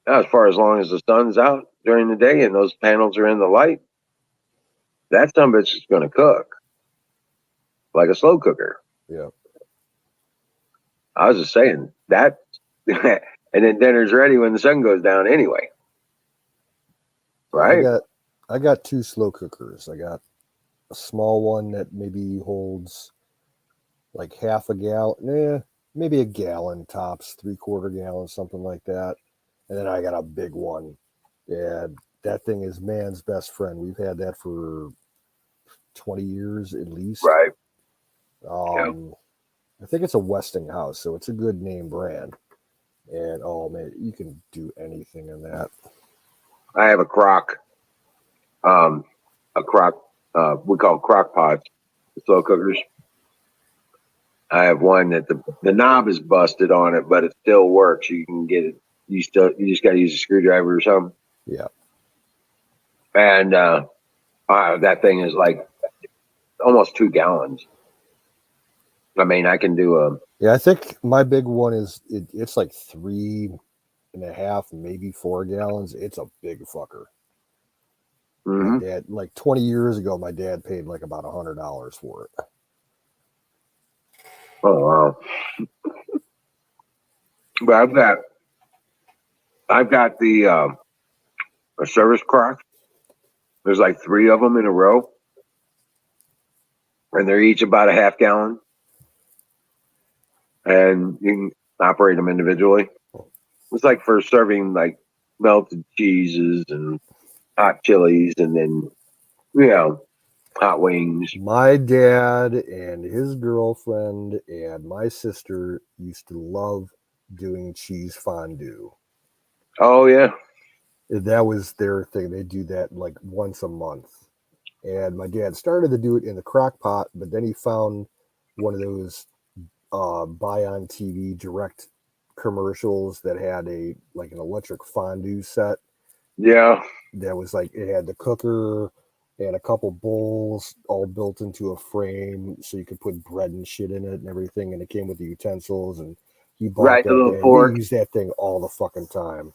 S1: Now, as far as long as the sun's out during the day and those panels are in the light, that some bitch is going to cook like a slow cooker.
S2: Yeah.
S1: I was just saying that, and then dinner's ready when the sun goes down anyway,
S2: Yeah.
S1: right?
S2: I got two slow cookers. I got a small one that maybe holds like half a gallon, maybe a gallon tops, 3/4 gallon, something like that. And then I got a big one. Yeah, that thing is man's best friend. We've had that for 20 years at least.
S1: Right. Yeah.
S2: I think it's a Westinghouse, so it's a good name brand. And oh man, you can do anything in that.
S1: I have a crock, um, a crock, we call crock pots, slow cookers. I have one that the knob is busted on it, but it still works. You can get it. You just got to use a screwdriver or something.
S2: Yeah.
S1: And that thing is like almost 2 gallons. I mean, I can do a.
S2: Yeah, I think my big one is it's like 3.5, maybe 4 gallons. It's a big fucker. My
S1: Mm-hmm.
S2: dad, like 20 years ago, my dad paid like about $100 for it.
S1: Oh wow! But I've got the a service crock. There's like 3 of them in a row, and they're each about a half gallon, and you can operate them individually. It's like for serving like melted cheeses and hot chilies, and then hot wings.
S2: My dad and his girlfriend and my sister used to love doing cheese fondue.
S1: Oh yeah,
S2: That was their thing. They do that like once a month. And my dad started to do it in the crock pot, but then he found one of those buy on TV direct commercials that had a like an electric fondue set
S1: yeah,
S2: that was like it had the cooker and a couple bowls all built into a frame so you could put bread and shit in it and everything, and it came with the utensils, and he bought
S1: right. The
S2: that
S1: little
S2: thing. He
S1: fork.
S2: used that thing all the fucking time.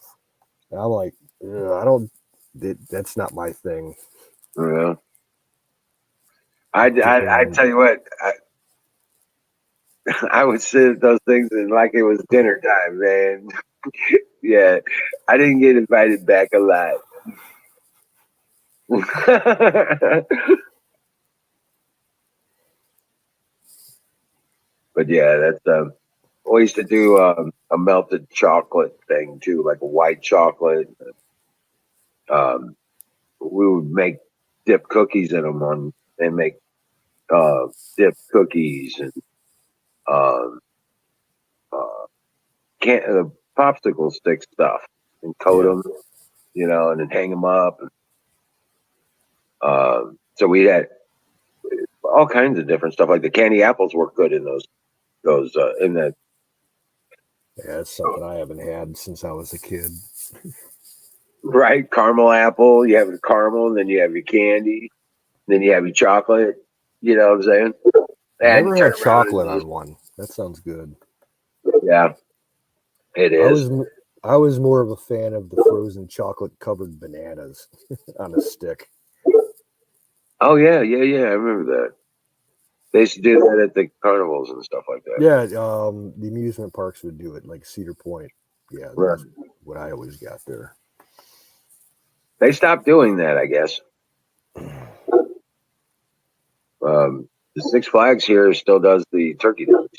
S2: And I'm like, I don't. That's not my thing.
S1: Yeah. I
S2: Damn.
S1: tell you what, I would sit at those things and like it was dinner time, man. Yeah, I didn't get invited back a lot. But yeah, that's we used to do a melted chocolate thing too, like a white chocolate. Um, we would make dip cookies in them on and make uh, dip cookies and um, uh, can popsicle stick stuff and coat
S2: Yeah.
S1: them, and then hang them up. So we had all kinds of different stuff. Like the candy apples work good in those in the
S2: Yeah, that's something I haven't had since I was a kid.
S1: right caramel apple. You have the caramel, and then you have your candy, then you have your chocolate. You know what I'm saying? And you
S2: Never
S1: turn
S2: had
S1: around and
S2: chocolate on one. That sounds good.
S1: yeah, it
S2: I
S1: is.
S2: was I was more of a fan of the frozen chocolate covered bananas on a stick.
S1: Oh yeah, yeah, yeah. I remember that. They used to do that at the carnivals and stuff like that.
S2: Yeah, the amusement parks would do it, like Cedar Point. Yeah,
S1: Right.
S2: that's what I always got there.
S1: They stopped doing that, I guess. The Six Flags here still does the turkey dogs.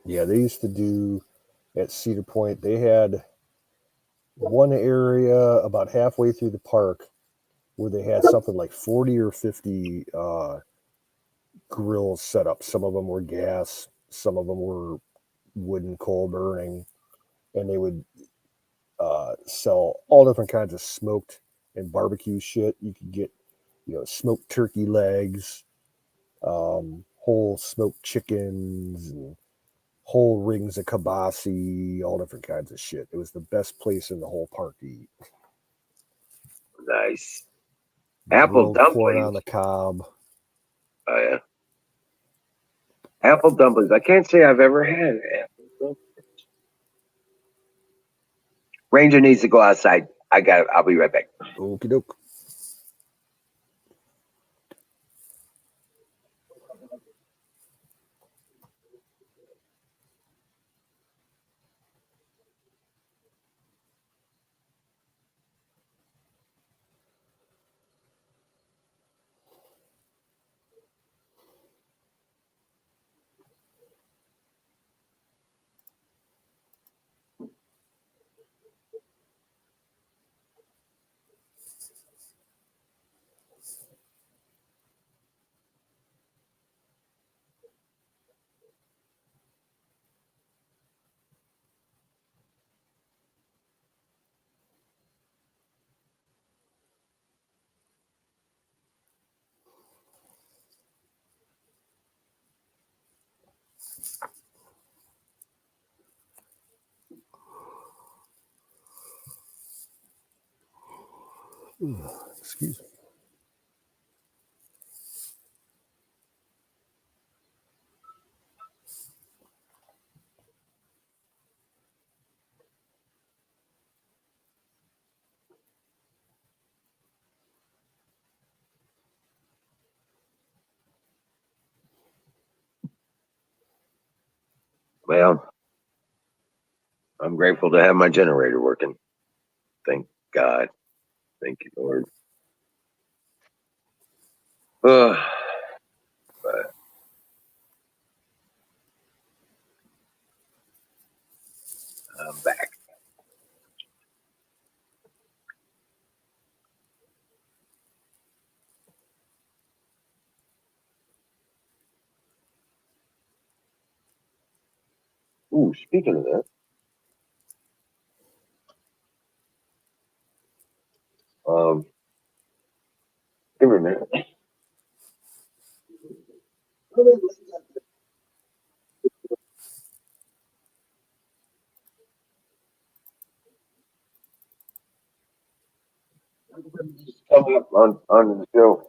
S2: Yeah, they used to do at Cedar Point. They had one area about halfway through the park where they had something like 40 or 50 grills set up. Some of them were gas, some of them were wood and coal burning, and they would sell all different kinds of smoked and barbecue shit. You could get, smoked turkey legs, whole smoked chickens, and whole rings of kibasi, all different kinds of shit. It was the best place in the whole park to eat.
S1: Nice. Apple
S2: Grilled corn on
S1: dumplings.
S2: the cob.
S1: Oh yeah. Apple dumplings. I can't say I've ever had apple dumplings. Ranger needs to go outside. I'll be right back.
S2: Okie doke. Excuse me.
S1: Well, I'm grateful to have my generator working. Thank God. Thank you, Lord. But I'm back. Ooh, speaking of that, give me a minute. Come up on the show.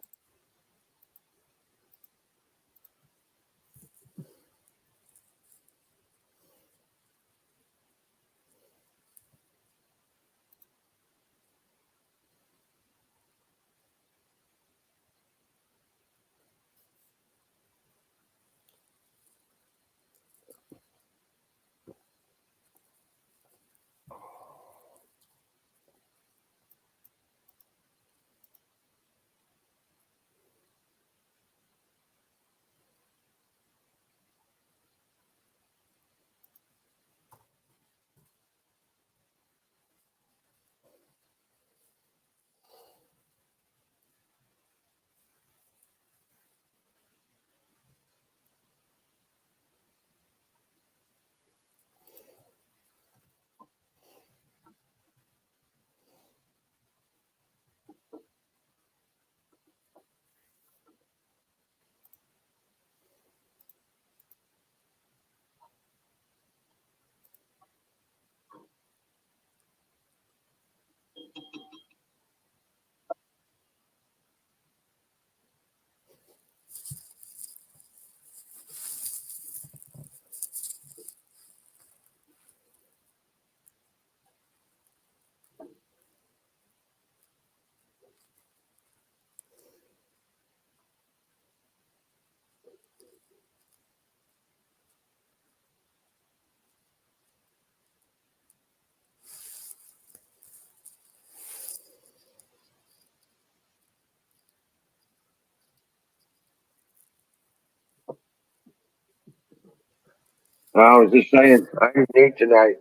S1: I was just saying, I didn't eat tonight.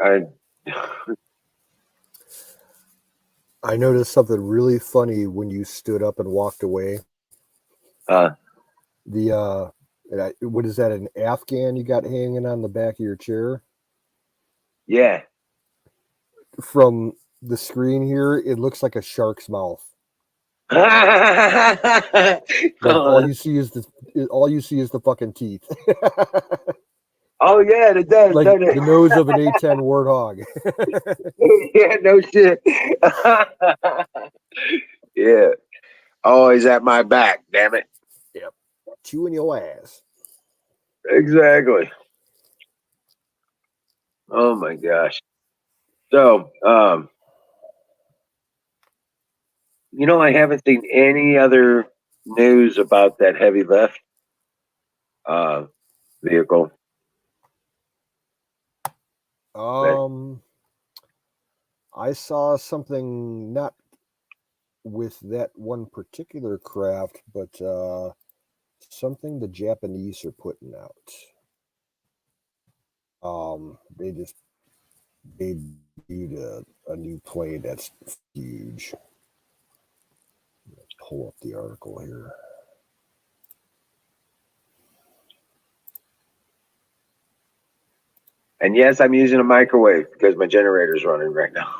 S1: I
S2: I noticed something really funny when you stood up and walked away.
S1: uh,
S2: The what is that? An Afghan you got hanging on the back of your chair?
S1: yeah.
S2: From the screen here, it looks like a shark's mouth. Like all you see is the fucking teeth.
S1: Oh yeah, it does,
S2: Like
S1: doesn't it?
S2: the nose of an A10 warthog.
S1: Yeah, no shit. Yeah, always at my back. Damn it.
S2: Yep. Chewing your ass.
S1: Exactly. Oh my gosh. So, I haven't seen any other news about that heavy lift uh, vehicle. That
S2: I saw something not with that one particular craft, but something the Japanese are putting out. They just debuted a new plane that's huge. Pull up the article here.
S1: and yes, I'm using a microwave because my generator's running right now,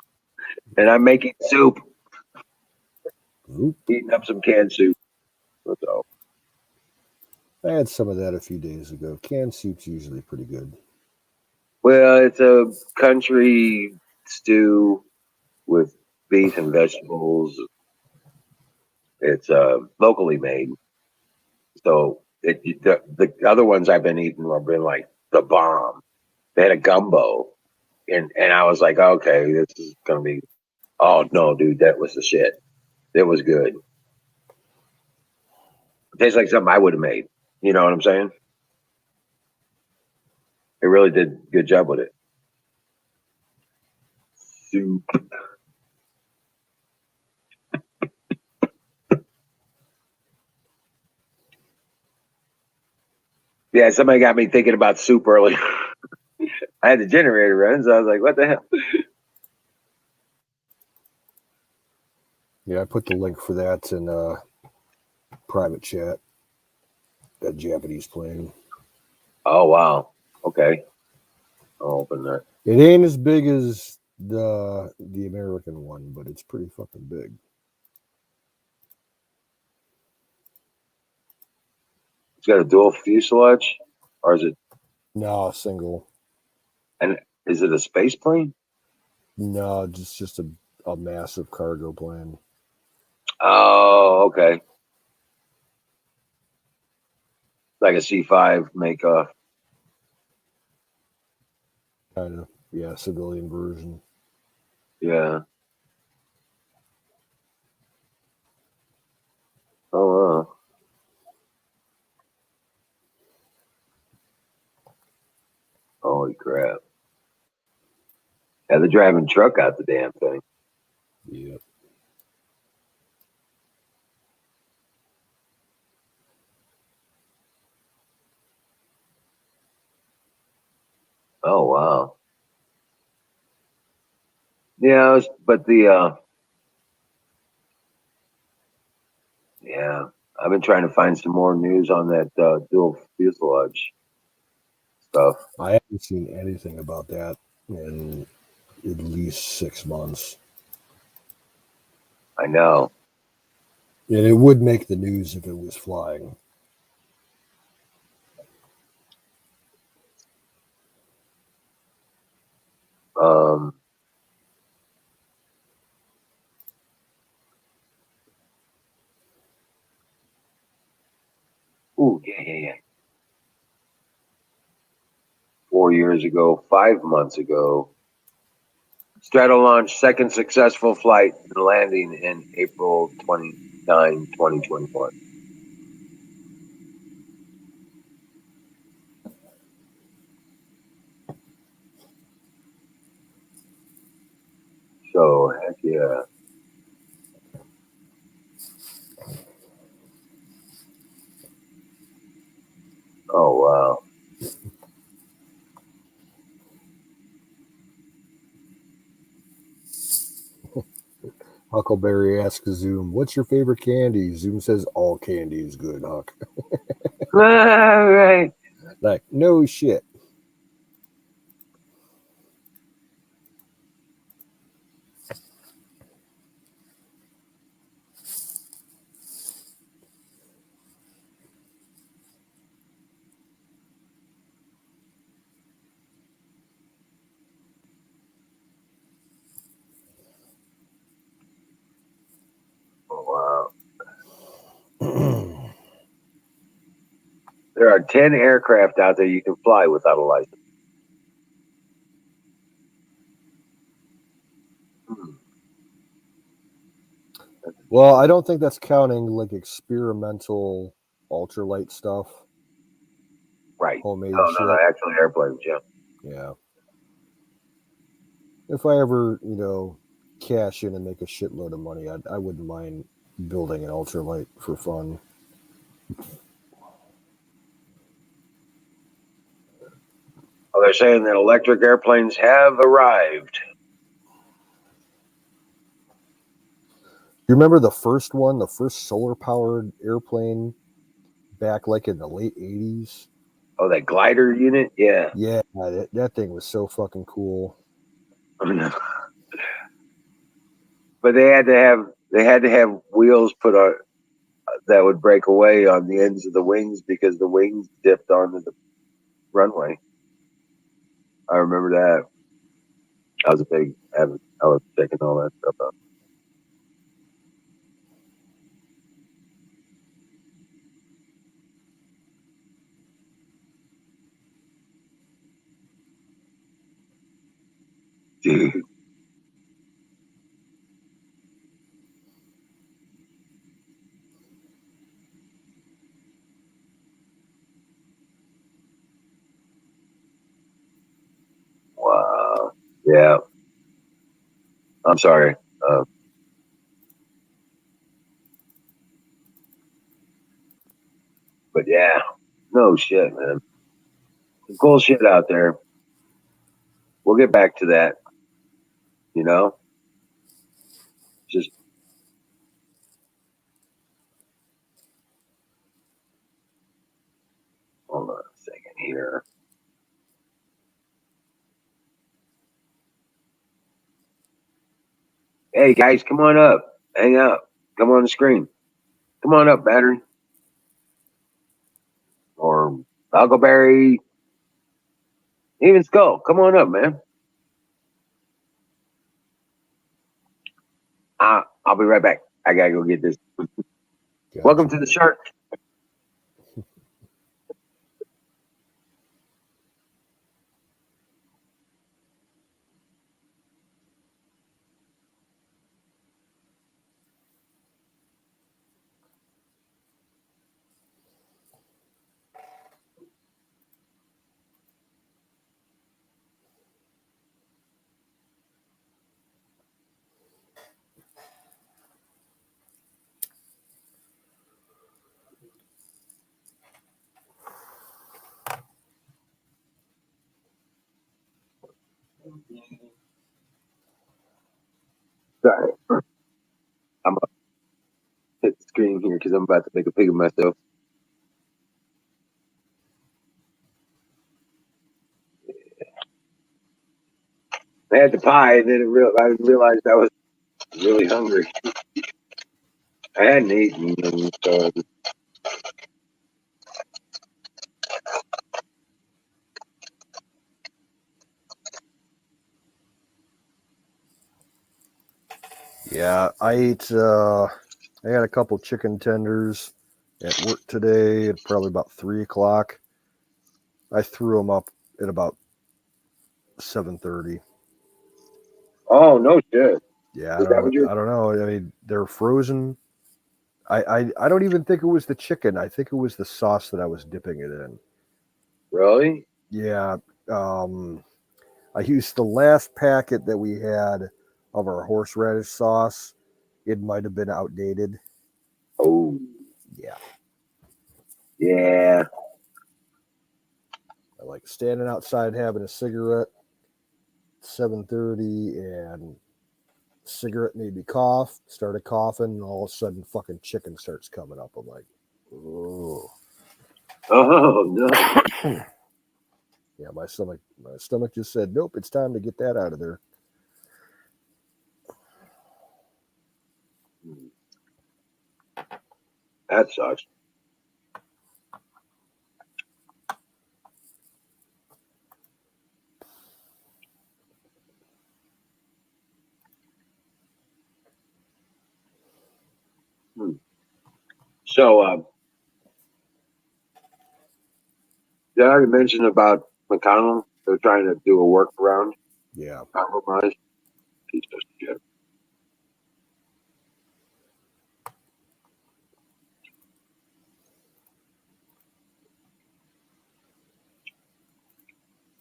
S1: and I'm making soup,
S2: Oop.
S1: heating up some canned soup. So
S2: I had some of that a few days ago. Canned soup's usually pretty good.
S1: Well, it's a country stew with beef and vegetables. It's locally made. So the other ones I've been eating have been like the bomb. They had a gumbo, and I was like, okay, this is gonna be. Oh no, dude, that was the shit. It was good. It tastes like something I would have made. You know what I'm saying? It really did a good job with it. Soup. Yeah, somebody got me thinking about soup earlier. I had the generator running, so I was like, what the hell?
S2: Yeah, I put the link for that in private chat. That Japanese plane.
S1: Oh wow. Okay. I'll open that.
S2: It ain't as big as the American one, but it's pretty fucking big.
S1: It's got a dual fuselage, or is it?
S2: No, single.
S1: And is it a space plane?
S2: No, just a massive cargo plane.
S1: Oh, okay. Like a C5 make off.
S2: Kind of, yeah, civilian version.
S1: Yeah. Oh wow. Holy crap. Yeah, they're driving truck out the damn thing.
S2: Yeah.
S1: Oh wow. Yeah, but yeah, I've been trying to find some more news on that dual fuselage stuff.
S2: I haven't seen anything about that in at least 6 months.
S1: I know.
S2: And it would make the news if it was flying.
S1: Um, ooh, yeah. 4 years ago, 5 months ago, Strato launched second successful flight and landing in April 29, 2021. So, heck yeah. Oh, wow.
S2: Huckleberry asks Zoom, "What's your favorite candy?" Zoom says, "All candy is good, Huck."
S1: Right.
S2: Like, no shit.
S1: Oh, wow. There are 10 aircraft out there you can fly without a license. Hmm.
S2: Well, I don't think that's counting like experimental ultralight stuff,
S1: Right.
S2: homemade
S1: No.
S2: shit.
S1: Actually, airplanes, yeah.
S2: Yeah. If I ever, cash in and make a shitload of money, I wouldn't mind building an ultralight for fun.
S1: Oh, they're saying that electric airplanes have arrived.
S2: You remember the first one, the first solar powered airplane back like in the late 80s?
S1: Oh, that glider unit? Yeah.
S2: Yeah, that thing was so fucking cool.
S1: But they had to have wheels put on. that would break away on the ends of the wings because the wings dipped onto the runway. I remember that. I was a big avid. I was checking all that stuff out. Dude, wow. Yeah, I'm sorry. Uh, but yeah, no shit, man. Some cool shit out there. We'll get back to that. You know, just hold on a second here. Hey guys, come on up. Hang out. Come on the screen. Come on up, battery or Huckleberry. Even Skull. Come on up, man. I'll be right back. I gotta go get this.
S2: Gotcha.
S1: Welcome to the shark. Sorry, I'm gonna hit the screen here because I'm about to make a pig of myself. I had the pie, and then I realized I was really hungry. I hadn't eaten, and so
S2: Yeah, I ate. I had a couple chicken tenders at work today at probably about 3 o'clock. I threw them up at about 7:30.
S1: oh no shit.
S2: Yeah,
S1: Is that what you're
S2: I don't know. I mean, they're frozen. I don't even think it was the chicken. I think it was the sauce that I was dipping it in.
S1: really?
S2: Yeah, um, I used the last packet that we had of our horseradish sauce. It might have been outdated.
S1: Oh
S2: Yeah,
S1: yeah.
S2: I like standing outside having a cigarette. 7:30 and cigarette made me cough. Started coughing, and all of a sudden, fucking chicken starts coming up. I'm like, oh.
S1: Oh no.
S2: Yeah, my stomach just said, nope, it's time to get that out of there.
S1: That sucks. Hmm. So, did I already mention about McConnell? They're trying to do a workaround,
S2: Yeah,
S1: compromise. Piece of shit.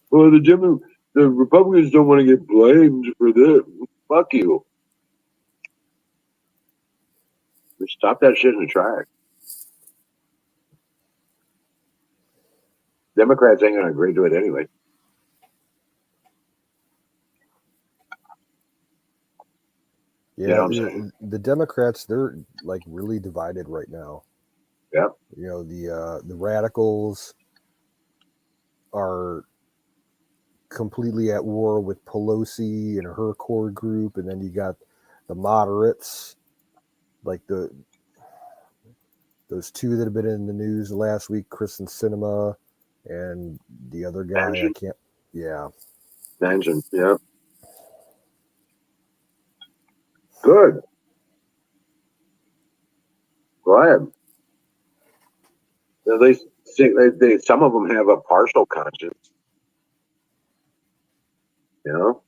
S1: Well, the Republicans don't want to get blamed for this. Fuck you. Just stop that shit in the track. Democrats ain't gonna agree to it anyway. You
S2: yeah.
S1: know what I'm saying?
S2: The Democrats, they're like really divided right now.
S1: Yeah.
S2: You know, the radicals are completely at war with Pelosi and her core group, and then you got the moderates, like those two that have been in the news last week, Chris and Cinema, and the other guy,
S1: Engine.
S2: I can't. Yeah.
S1: Engine. Yeah. Good. Go ahead. At least some of them have a partial conscience. You know.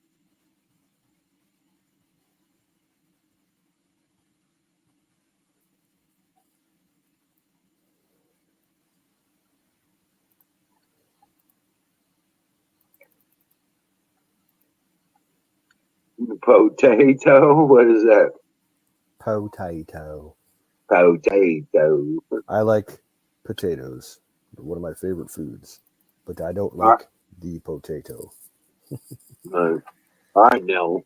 S1: Potato. What is that?
S2: Potato.
S1: Potato.
S2: I like potatoes. They're one of my favorite foods, but I don't
S1: I,
S2: like the potato.
S1: I know.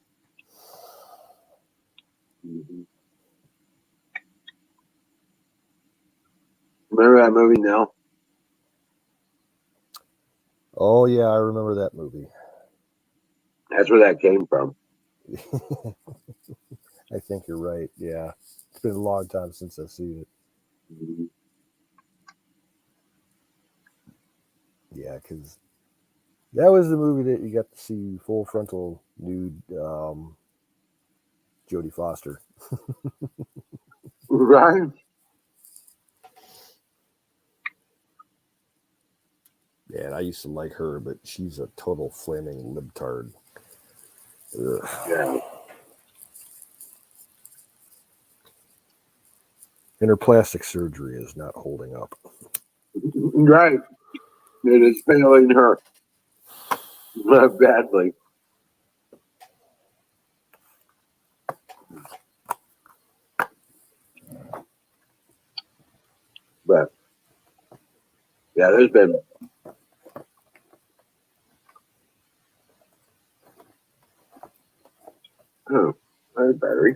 S1: Mhm. Remember that movie now?
S2: Oh yeah, I remember that movie.
S1: That's where that came from.
S2: I think you're right. Yeah, it's been a long time since I've seen it.
S1: Mhm.
S2: Yeah, because that was the movie that you got to see full frontal nude Jodie Foster.
S1: Right?
S2: Yeah, and I used to like her, but she's a total flaming libtard. Ugh.
S1: Yeah.
S2: And her plastic surgery is not holding up.
S1: Right. It is failing her badly. But yeah, there's been oh, there's battery.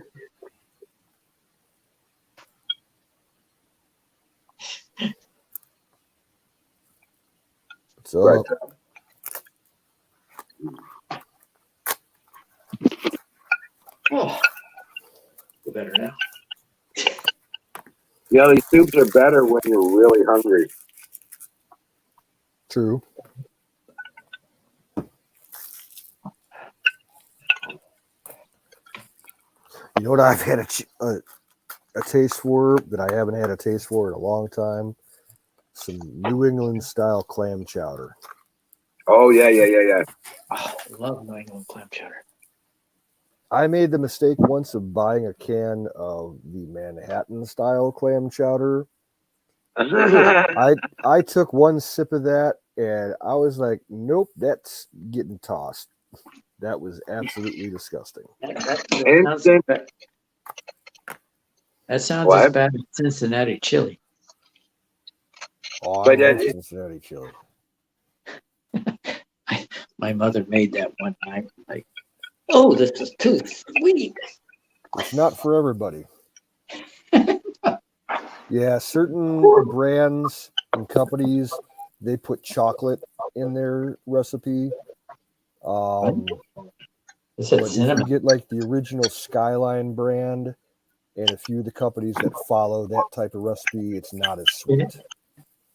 S2: What's
S1: But
S2: up?
S3: Oh, feel better now.
S1: these soups are better when you're really hungry.
S2: True. You know what I've had a taste for that I haven't had a taste for in a long time? Some New England style clam chowder.
S1: Oh yeah.
S3: Oh, I love New England clam chowder.
S2: I made the mistake once of buying a can of the Manhattan style clam chowder. I took one sip of that and I was like, nope, that's getting tossed. That was absolutely disgusting.
S1: Instant.
S3: That sounds
S1: What?
S3: as bad as Cincinnati chili.
S2: Oh, I
S1: But
S2: love Cincinnati chili.
S3: My mother made that one time. Like, oh, this is too sweet.
S2: It's not for everybody. Yeah, certain brands and companies, they put chocolate in their recipe.
S3: Is it
S2: But if you
S3: cinnamon?
S2: get like the original Skyline brand and a few of the companies that follow that type of recipe, it's not as sweet.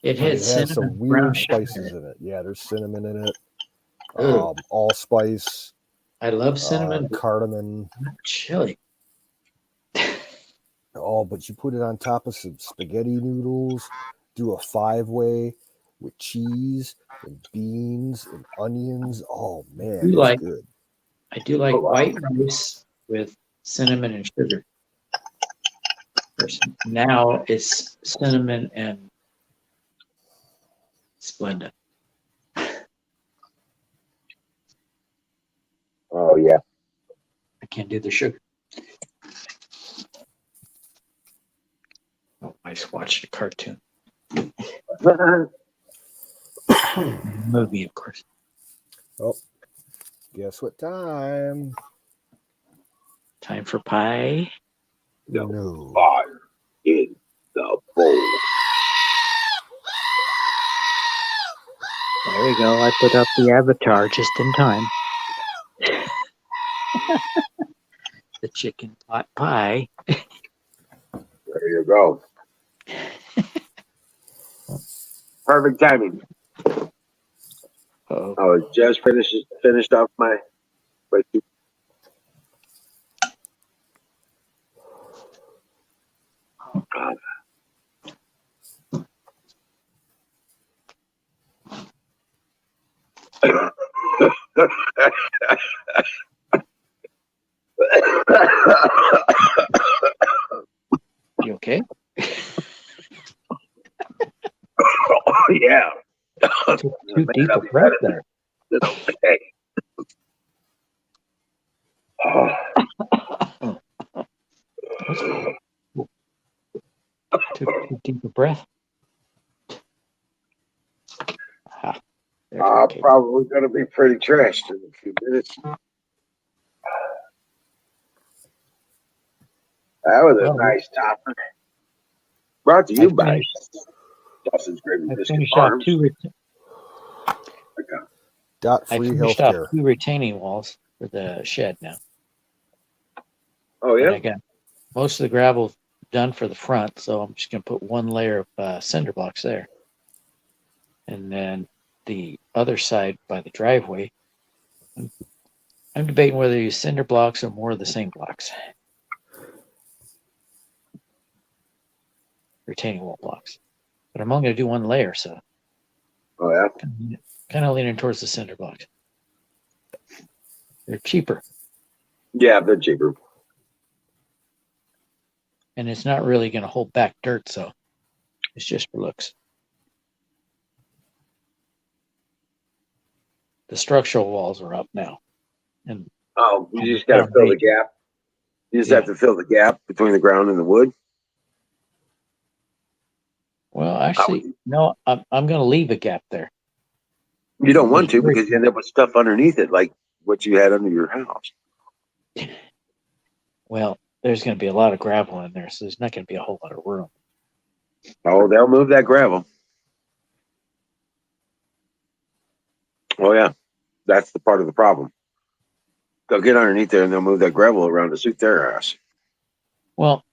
S3: It
S2: And
S3: has
S2: it has some
S3: cinnamon brown
S2: weird
S3: sugar
S2: spices in it. Yeah, there's cinnamon in it,
S3: Ooh,
S2: allspice,
S3: I love cinnamon but
S2: cardamom.
S3: not chili.
S2: Oh, but you put it on top of some spaghetti noodles, do a 5-way with cheese and beans and onions. Oh man,
S3: You
S2: it's
S3: like
S2: good.
S3: I do like
S1: Oh, wow.
S3: white rice with cinnamon and sugar. Now it's cinnamon and Splenda.
S1: Oh yeah.
S3: I can't do the sugar. Oh, I just watched a cartoon movie, of course.
S2: Oh, guess what time?
S3: Time for pie.
S2: No.
S1: Fire in the bowl.
S3: There we go. I put up the avatar just in time. The chicken pot pie.
S1: There you go. Perfect timing.
S3: Uh-oh.
S1: I was just finished off my. God.
S3: You okay?
S1: Yeah.
S3: Too
S1: Man,
S3: deep
S1: I'll
S3: a
S1: be
S3: breath
S1: better.
S3: there.
S1: Okay. Oh.
S3: Too deep a breath. Ah, there's
S1: I'm
S3: okay.
S1: probably going to be pretty trashed in a few minutes. That was a
S3: Well,
S1: nice topper. Brought to
S3: I
S1: you by
S3: finished.
S1: Dawson's Gravy
S3: I
S1: Biscuit
S3: finished off
S1: Farms.
S2: Dot
S3: I
S2: free
S3: finished off
S2: healthcare.
S3: 2 retaining walls for the shed now,
S1: Oh,
S3: and
S1: yeah?
S3: I got most of the gravel done for the front. So I'm just gonna put 1 layer of cinder blocks there, and then the other side by the driveway. I'm debating whether to use cinder blocks or more of the same blocks, retaining wall blocks. But I'm only gonna do 1 layer, so
S1: Oh, yeah?
S3: kind of leaning towards the cinder blocks. They're cheaper,
S1: Yeah, they're cheaper.
S3: and it's not really gonna hold back dirt, so it's just for looks. The structural walls are up now, and
S1: Oh, you just got to fill the gap. You just have to fill the gap between the ground and the wood.
S3: Well, actually, no, I'm going to leave a gap there.
S1: You don't want to because you end up with stuff underneath it, like what you had under your house.
S3: Well, there's going to be a lot of gravel in there, so there's not going to be a whole lot of room.
S1: Oh, they'll move that gravel. Oh, yeah. That's the part of the problem. They'll get underneath there and they'll move that gravel around to suit their ass.
S3: Well,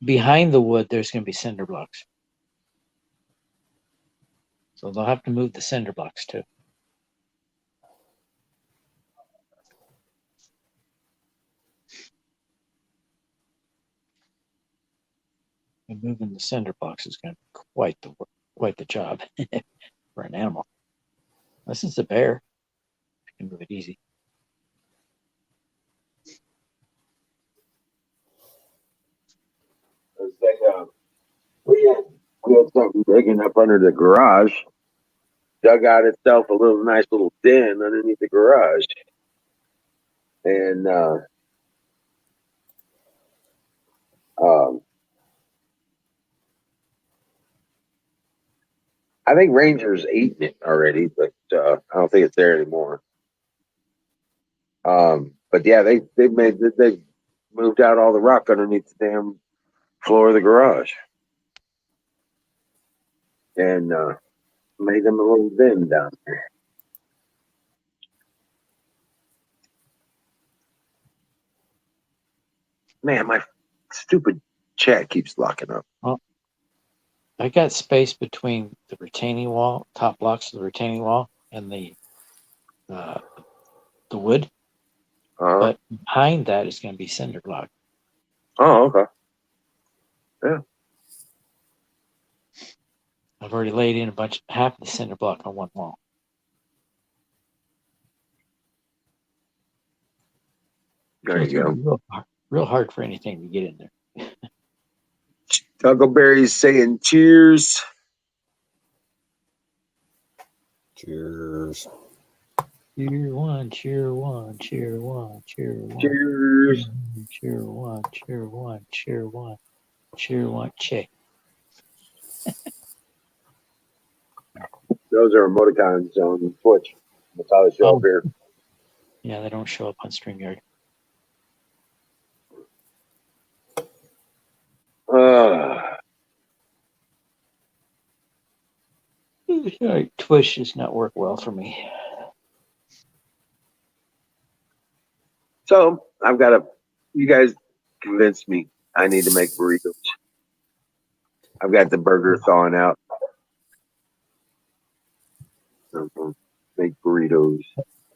S3: behind the wood, there's going to be cinder blocks. So they'll have to move the cinder blocks too. And moving the cinder blocks is going to be quite the job for an animal. Unless it's a bear, you can move it easy.
S1: It's like, we had something digging up under the garage. Dug out itself a nice little den underneath the garage. And I think Ranger's eaten it already, but I don't think it's there anymore. But yeah, they moved out all the rock underneath the damn floor of the garage and made them a little den down there. Man, my stupid chat keeps locking up.
S3: Well, I got space between the retaining wall, top blocks of the retaining wall, and the wood. But behind that is going to be cinder block.
S1: Oh, okay. Yeah.
S3: I've already laid in half of the cinder block on one wall.
S1: There you
S3: go. Real hard for anything to get in there.
S1: Huckleberry's saying cheers.
S2: Cheers.
S3: Cheer one, cheer one, cheer one, cheer one.
S1: Cheers.
S3: Cheer one, cheer one, cheer one, cheer one, check.
S1: Those are emoticons on Twitch. That's how they show up here.
S3: Yeah, they don't show up on StreamYard. Twitch does not work well for me.
S1: So you guys convinced me I need to make burritos. I've got the burger thawing out. something. Make burritos.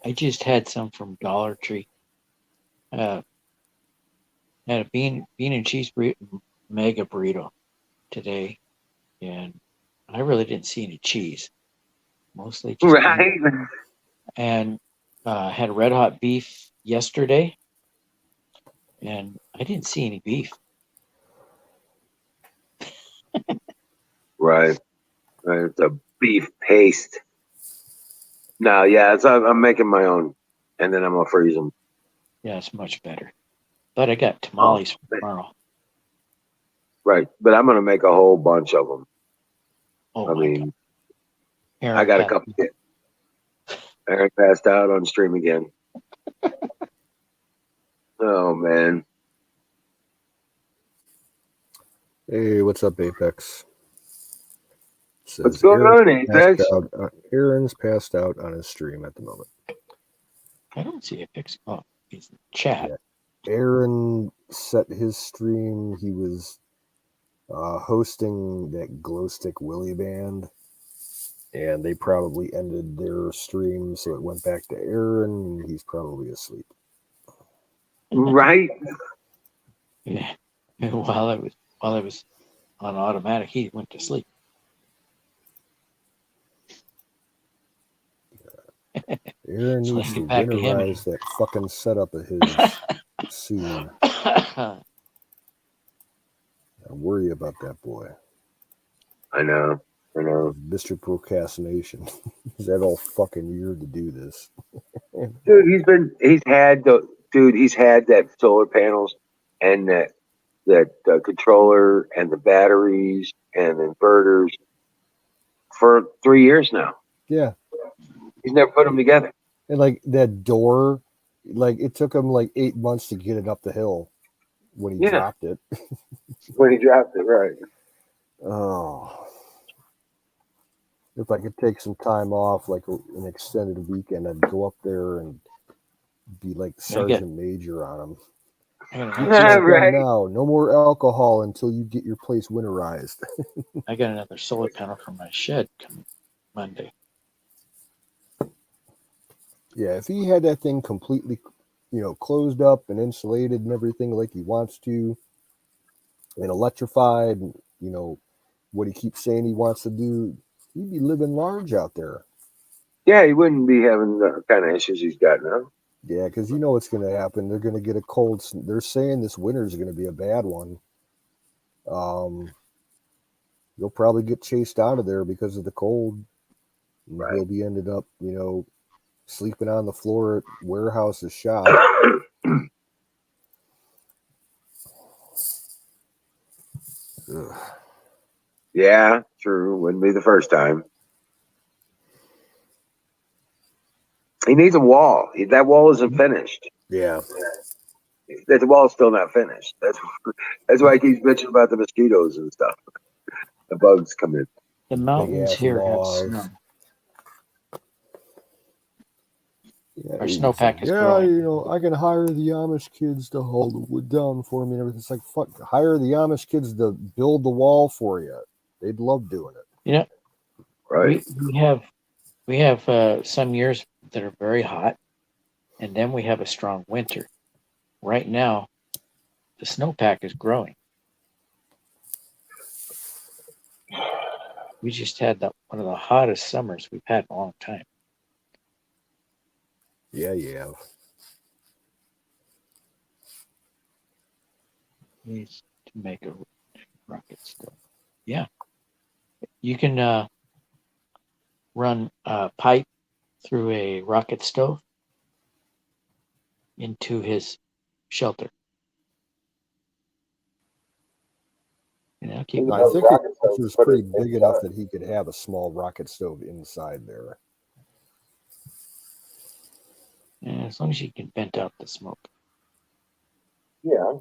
S3: I just had some from Dollar Tree. Had a bean and cheese mega burrito today, and I really didn't see any cheese. Mostly just
S1: Right.
S3: bean. And had red hot beef yesterday, and I didn't see any beef.
S1: Right. It's a beef paste. No, yeah, I'm making my own, and then I'm gonna freeze them.
S3: Yeah, it's much better. But I got tamales for tomorrow.
S1: Right, but I'm gonna make a whole bunch of them.
S3: Oh
S1: I
S3: my
S1: mean,
S3: God. Aaron
S1: I got a
S3: passed
S1: couple. Aaron passed out on stream again. Oh man.
S2: Hey, what's up, Apex? Says
S1: What's going on, Apex?
S2: Aaron's passed out on his stream at the moment.
S3: I don't see Apex. Oh, he's in the chat.
S2: Yeah. Aaron set his stream. He was hosting that Glowstick Willie band, and they probably ended their stream, so it went back to Aaron, and he's probably asleep.
S1: Right.
S3: Yeah. While I was on automatic, he went to sleep.
S2: Aaron
S3: So
S2: needs
S3: I
S2: to
S3: get back to him.
S2: winterize that fucking setup of his soon. I worry about that boy.
S1: I know.
S2: Mr. Procrastination. He's had all fucking year to do this.
S1: Dude, he's had that solar panels and that controller and the batteries and inverters for 3 years now.
S2: Yeah.
S1: He's never put them together.
S2: And like that door, like it took him like 8 months to get it up the hill when he dropped it.
S1: When he dropped it, right.
S2: Oh. If I could take some time off, like an extended weekend, I'd go up there and be like Sergeant Major on him.
S1: Right.
S2: Now, no more alcohol until you get your place winterized.
S3: I got another solar panel from my shed coming Monday.
S2: Yeah, if he had that thing completely, closed up and insulated and everything like he wants to, and electrified, and, what he keeps saying he wants to do, he'd be living large out there.
S1: Yeah, he wouldn't be having the kind of issues he's got now.
S2: Yeah, because you know what's going to happen. They're going to get a cold. They're saying this winter is going to be a bad one. You'll probably get chased out of there because of the cold. And he'll be ended up, sleeping on the floor at warehouse's shop.
S1: Yeah, true. Wouldn't be the first time. He needs a wall. That wall isn't finished.
S2: Yeah.
S1: The wall's still not finished. That's why he keeps bitching about the mosquitoes and stuff. The bugs come in.
S3: The mountains here have snow.
S2: Yeah,
S3: our snowpack is growing.
S2: I can hire the Amish kids to hold the wood down for me and everything. It's like, fuck, hire the Amish kids to build the wall for you. They'd love doing it.
S1: Right.
S3: We have some years that are very hot, and then we have a strong winter. Right now, the snowpack is growing. We just had one of the hottest summers we've had in a long time.
S2: Yeah, you have.
S3: Needs to make a rocket stove. Yeah. You can run a pipe through a rocket stove into his shelter.
S2: I think it was pretty big enough that he could have a small rocket stove inside there.
S3: Yeah, as long as you can vent out the smoke.
S1: Yeah.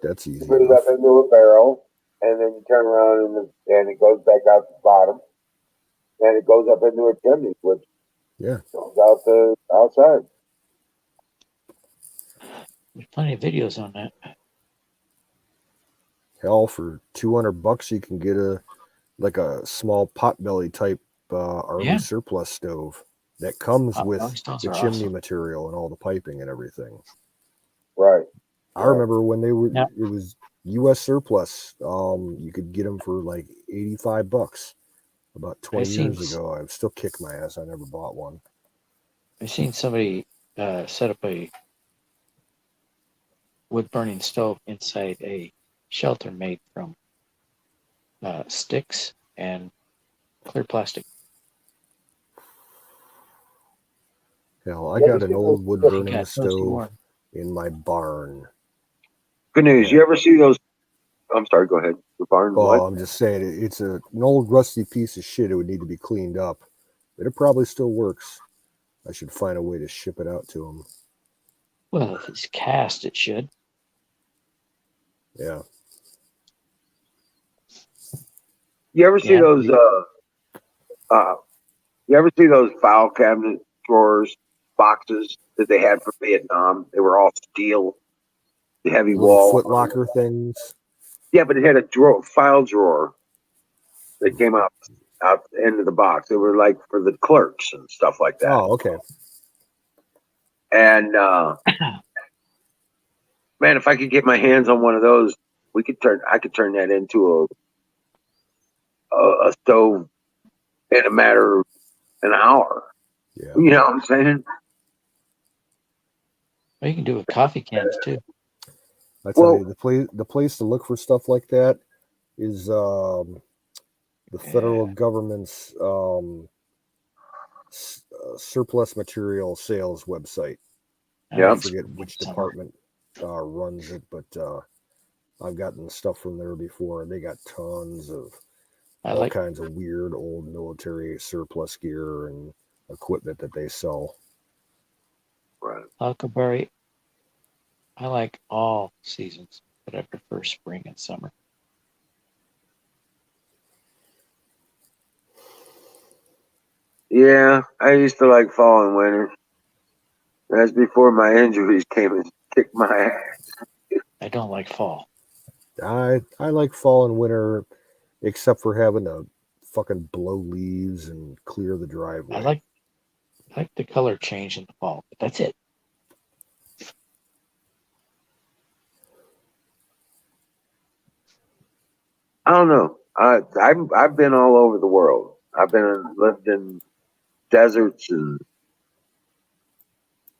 S2: That's easy.
S1: You put it up into a barrel, and then you turn around and it goes back out the bottom, and it goes up into a chimney, which goes out the outside.
S3: There's plenty of videos on that.
S2: Hell, for $200 you can get a small potbelly type Army
S3: Yeah.
S2: surplus stove that comes with
S3: Army stoves
S2: the
S3: are
S2: chimney
S3: awesome.
S2: material and all the piping and everything.
S1: Right.
S2: I remember when they were,
S3: Yeah.
S2: it was U.S. surplus. You could get them for like $85 about 20 years ago. I still kick my ass. I never bought one.
S3: I've seen somebody set up a wood burning stove inside a shelter made from sticks and clear plastic.
S2: Hell, I got an old wood
S3: He
S2: burning
S3: got toasty
S2: stove
S3: warm.
S2: in my barn.
S1: Good news.
S2: Yeah.
S1: You ever see those? I'm sorry. Go ahead. The barn.
S2: Oh,
S1: What?
S2: I'm just saying, it's an old rusty piece of shit. It would need to be cleaned up, but it probably still works. I should find a way to ship it out to them.
S3: Well, if it's cast, it should.
S2: Yeah.
S1: You ever see those? You ever see those file cabinet drawers boxes that they had for Vietnam? They were all steel, the heavy
S2: Little
S1: wall.
S2: foot locker things.
S1: Yeah, but it had a file drawer that came out the end of the box. They were like for the clerks and stuff like that.
S2: Oh, okay.
S1: And man, if I could get my hands on one of those, I could turn that into a stove in a matter of an hour.
S2: Yeah.
S1: You know what I'm saying?
S3: Well, you can do it with coffee cans too.
S2: I tell
S1: Well,
S2: you, the place to look for stuff like that is the federal government's surplus material sales website.
S1: Yeah.
S2: I forget which department runs it, but I've gotten stuff from there before, and they got tons of all kinds of weird old military surplus gear and equipment that they sell.
S1: Right.
S3: Huckleberry. I like all seasons, but I prefer spring and summer.
S1: Yeah, I used to like fall and winter. That's before my injuries came and kicked my ass.
S3: I don't like fall.
S2: I like fall and winter, except for having to fucking blow leaves and clear the driveway.
S3: I like the color change in the fall, but that's it.
S1: I don't know. I've been all over the world. Lived in deserts, and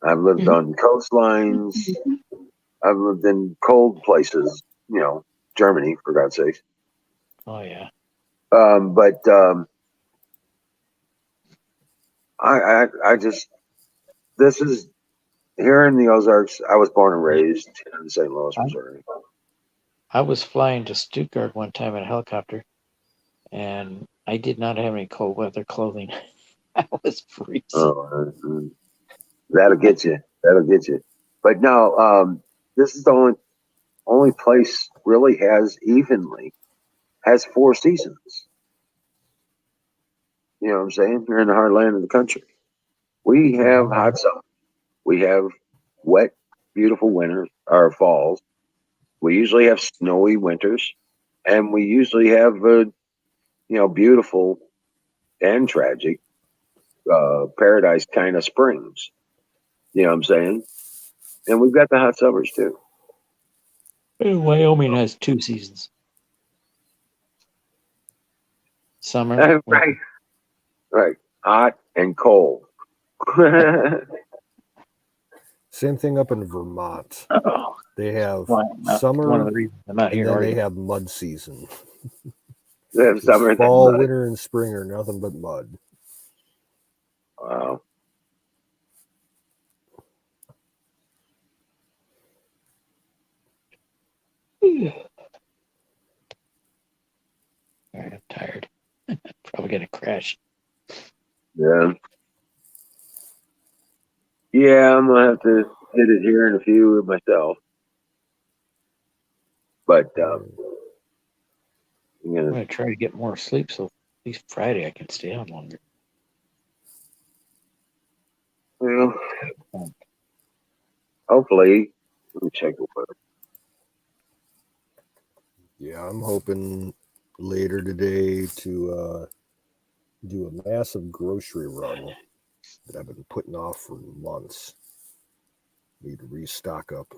S1: I've lived on coastlines. I've lived in cold places. You know, Germany, for God's sake.
S3: Oh yeah.
S1: But I just this is here in the Ozarks. I was born and raised in St. Louis, Missouri.
S3: I was flying to Stuttgart one time in a helicopter, and I did not have any cold weather clothing. I was freezing.
S1: Oh, that'll get you. That'll get you. But no, this is the only place really has 4 seasons. You know what I'm saying? You're in the heartland of the country. We have hot summer. We have wet, beautiful winters or falls. We usually have snowy winters, and we usually have beautiful and tragic paradise kind of springs. You know what I'm saying? And we've got the hot summers too.
S3: Wyoming has 2 seasons. Summer.
S1: Right. Right. Hot and cold.
S2: Same thing up in Vermont. They have summer,
S3: one of the reasons I'm out
S2: and
S3: here.
S2: then they have mud season.
S1: They have summer,
S2: fall, winter, and spring are nothing but mud.
S1: Wow.
S3: All right, I'm tired. Probably gonna crash.
S1: Yeah. Yeah, I'm gonna have to hit it here in a few myself. But
S3: I'm gonna try to get more sleep, so at least Friday I can stay on longer.
S1: Well, hopefully, let me check the weather.
S2: Yeah, I'm hoping later today to do a massive grocery run that I've been putting off for months. Need to restock up.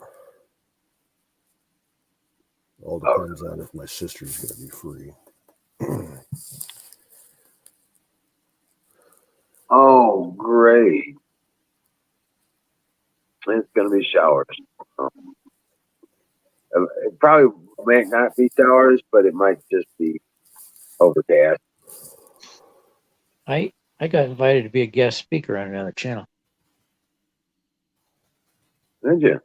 S2: All depends on if my sister's going to be free.
S1: Oh, great. It's going to be showers. It probably might not be showers, but it might just be overcast.
S3: I got invited to be a guest speaker on another channel.
S1: Did you?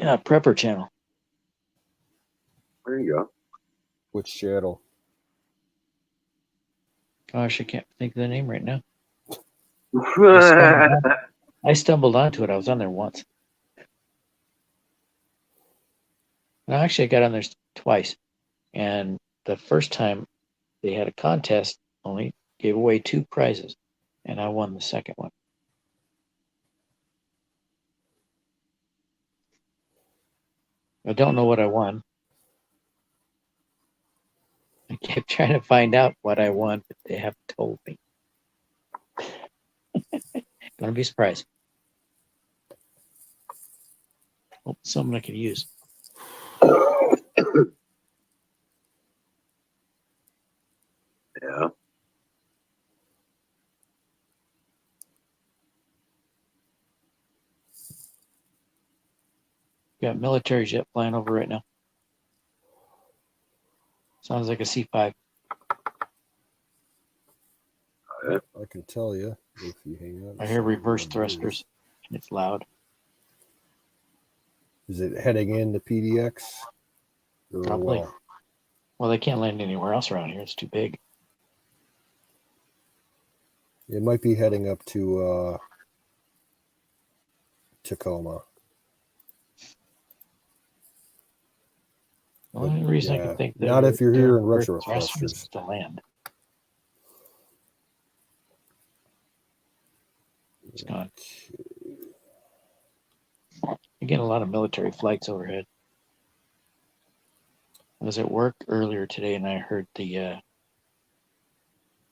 S3: Yeah, Prepper channel.
S1: There you
S2: Which channel?
S3: Gosh, I can't think of the name right now.
S1: go.
S3: I stumbled onto it. I was on there once. No, actually, I got on there twice. And the first time they had a contest, only gave away 2 prizes. And I won the second one. I don't know what I won. I kept trying to find out what I won, but they haven't told me. Gonna be surprised. Hope it's something I can use.
S1: Yeah.
S3: Got military jet flying over right now. Sounds like a C5.
S2: I can tell you if you hang on.
S3: I hear reverse thrusters, and it's loud.
S2: Is it heading into PDX?
S3: Probably. Well, they can't land anywhere else around here. It's too big.
S2: It might be heading up to Tacoma.
S3: The only reason I can think that
S2: not if you're
S3: doing
S2: here in
S3: reverse
S2: retro
S3: thrusters
S2: thrusters.
S3: is to land. It's gone. You get a lot of military flights overhead. I was at work earlier today and I heard the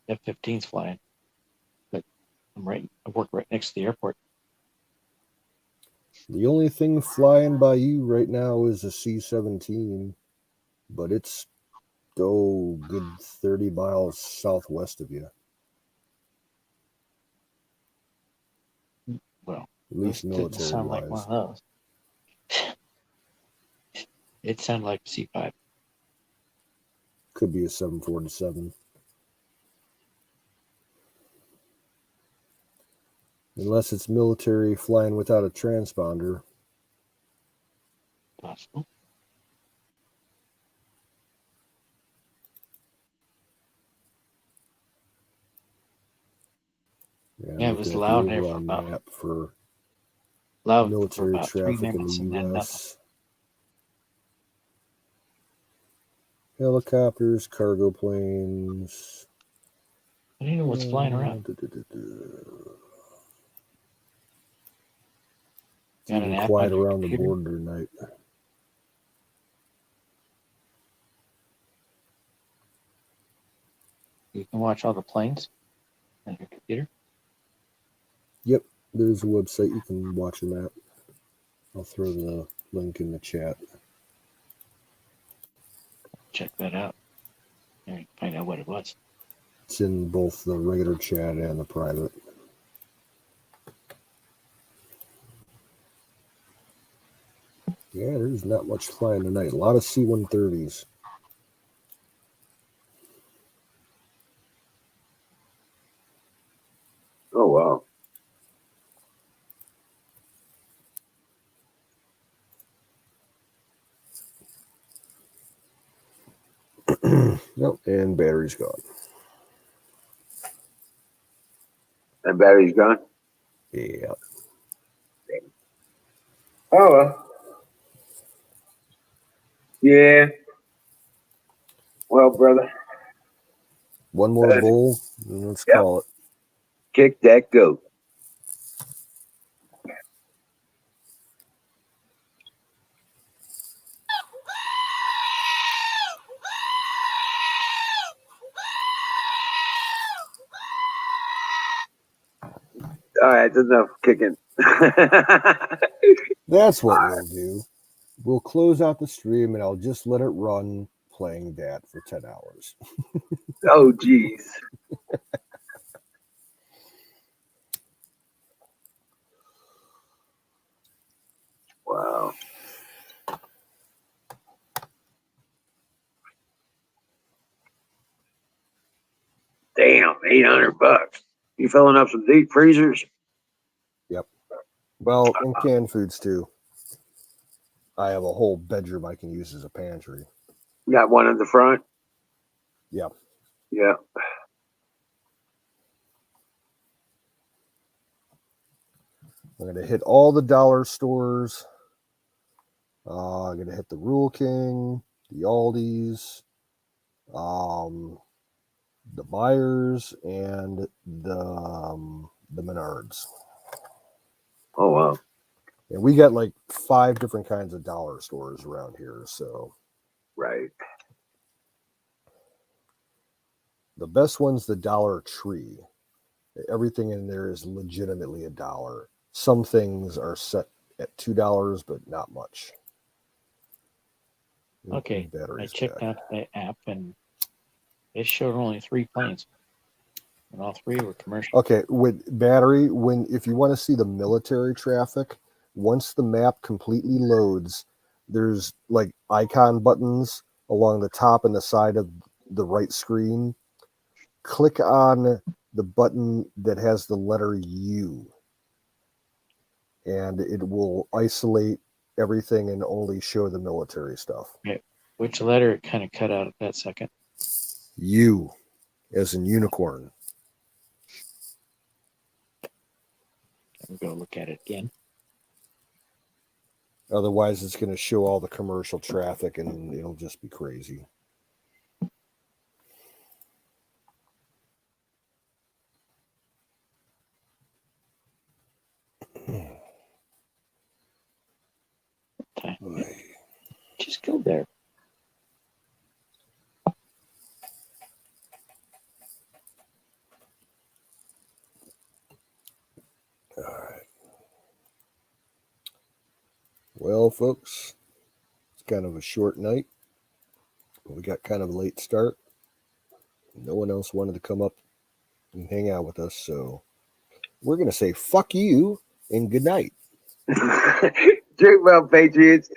S3: F-15s flying. But I work right next to the airport.
S2: The only thing flying by you right now is a C-17, but it's good 30 miles southwest of you.
S3: Well,
S2: at least military
S3: sound
S2: wise.
S3: like one of those. It sounded like a C5.
S2: Could be a 747. Unless it's military flying without a transponder.
S3: Possible. Yeah, it was loud there for about
S2: for
S3: military
S2: military traffic in the U.S. Helicopters, cargo planes.
S3: I don't know what's flying around.
S2: It's even quiet around the border tonight.
S3: You can watch all the planes on your computer.
S2: Yep, there's a website you can watch them at. I'll throw the link in the chat.
S3: Check that out and find out what it was.
S2: It's in both the regular chat and the private. Yeah, there's not much flying tonight. A lot of C-130s.
S1: Oh, wow.
S2: Nope, and battery's gone.
S1: And battery's gone?
S2: Yeah.
S1: Oh, well. Yeah. Well, brother.
S2: One more bowl, and let's call it.
S1: Kick that goat. it's enough kicking.
S2: That's what we'll do. We'll close out the stream and I'll just let it run playing that for 10 hours.
S1: Oh, geez. Wow. Damn, $800. You filling up some deep freezers?
S2: Yep. Well, and canned foods too. I have a whole bedroom I can use as a pantry.
S1: You got one in the front?
S2: Yep.
S1: Yeah.
S2: I'm going to hit all the dollar stores. I'm going to hit the Rural King, the Aldi's, the Buyers, and the Menards.
S1: Oh, wow.
S2: And we got like 5 different kinds of dollar stores around here. So
S1: Right.
S2: the best one's the Dollar Tree. Everything in there is legitimately $1. Some things are set at $2, but not much.
S3: Okay, I
S2: Batteries
S3: checked
S2: back.
S3: out the app and it showed only 3 planes, and all 3 were commercial.
S2: Okay, with battery, if you want to see the military traffic, once the map completely loads, there's like icon buttons along the top and the side of the right screen. Click on the button that has the letter U, and it will isolate everything and only show the military stuff.
S3: Okay. Which letter it kind of cut out at that second?
S2: U, as in unicorn.
S3: Let me go look at it again.
S2: Otherwise, it's going to show all the commercial traffic, and it'll just be crazy.
S3: Just go there.
S2: All right. Well, folks, it's kind of a short night. We got kind of a late start. No one else wanted to come up and hang out with us, so we're going to say fuck you and good night.
S1: Drink well, Patriots.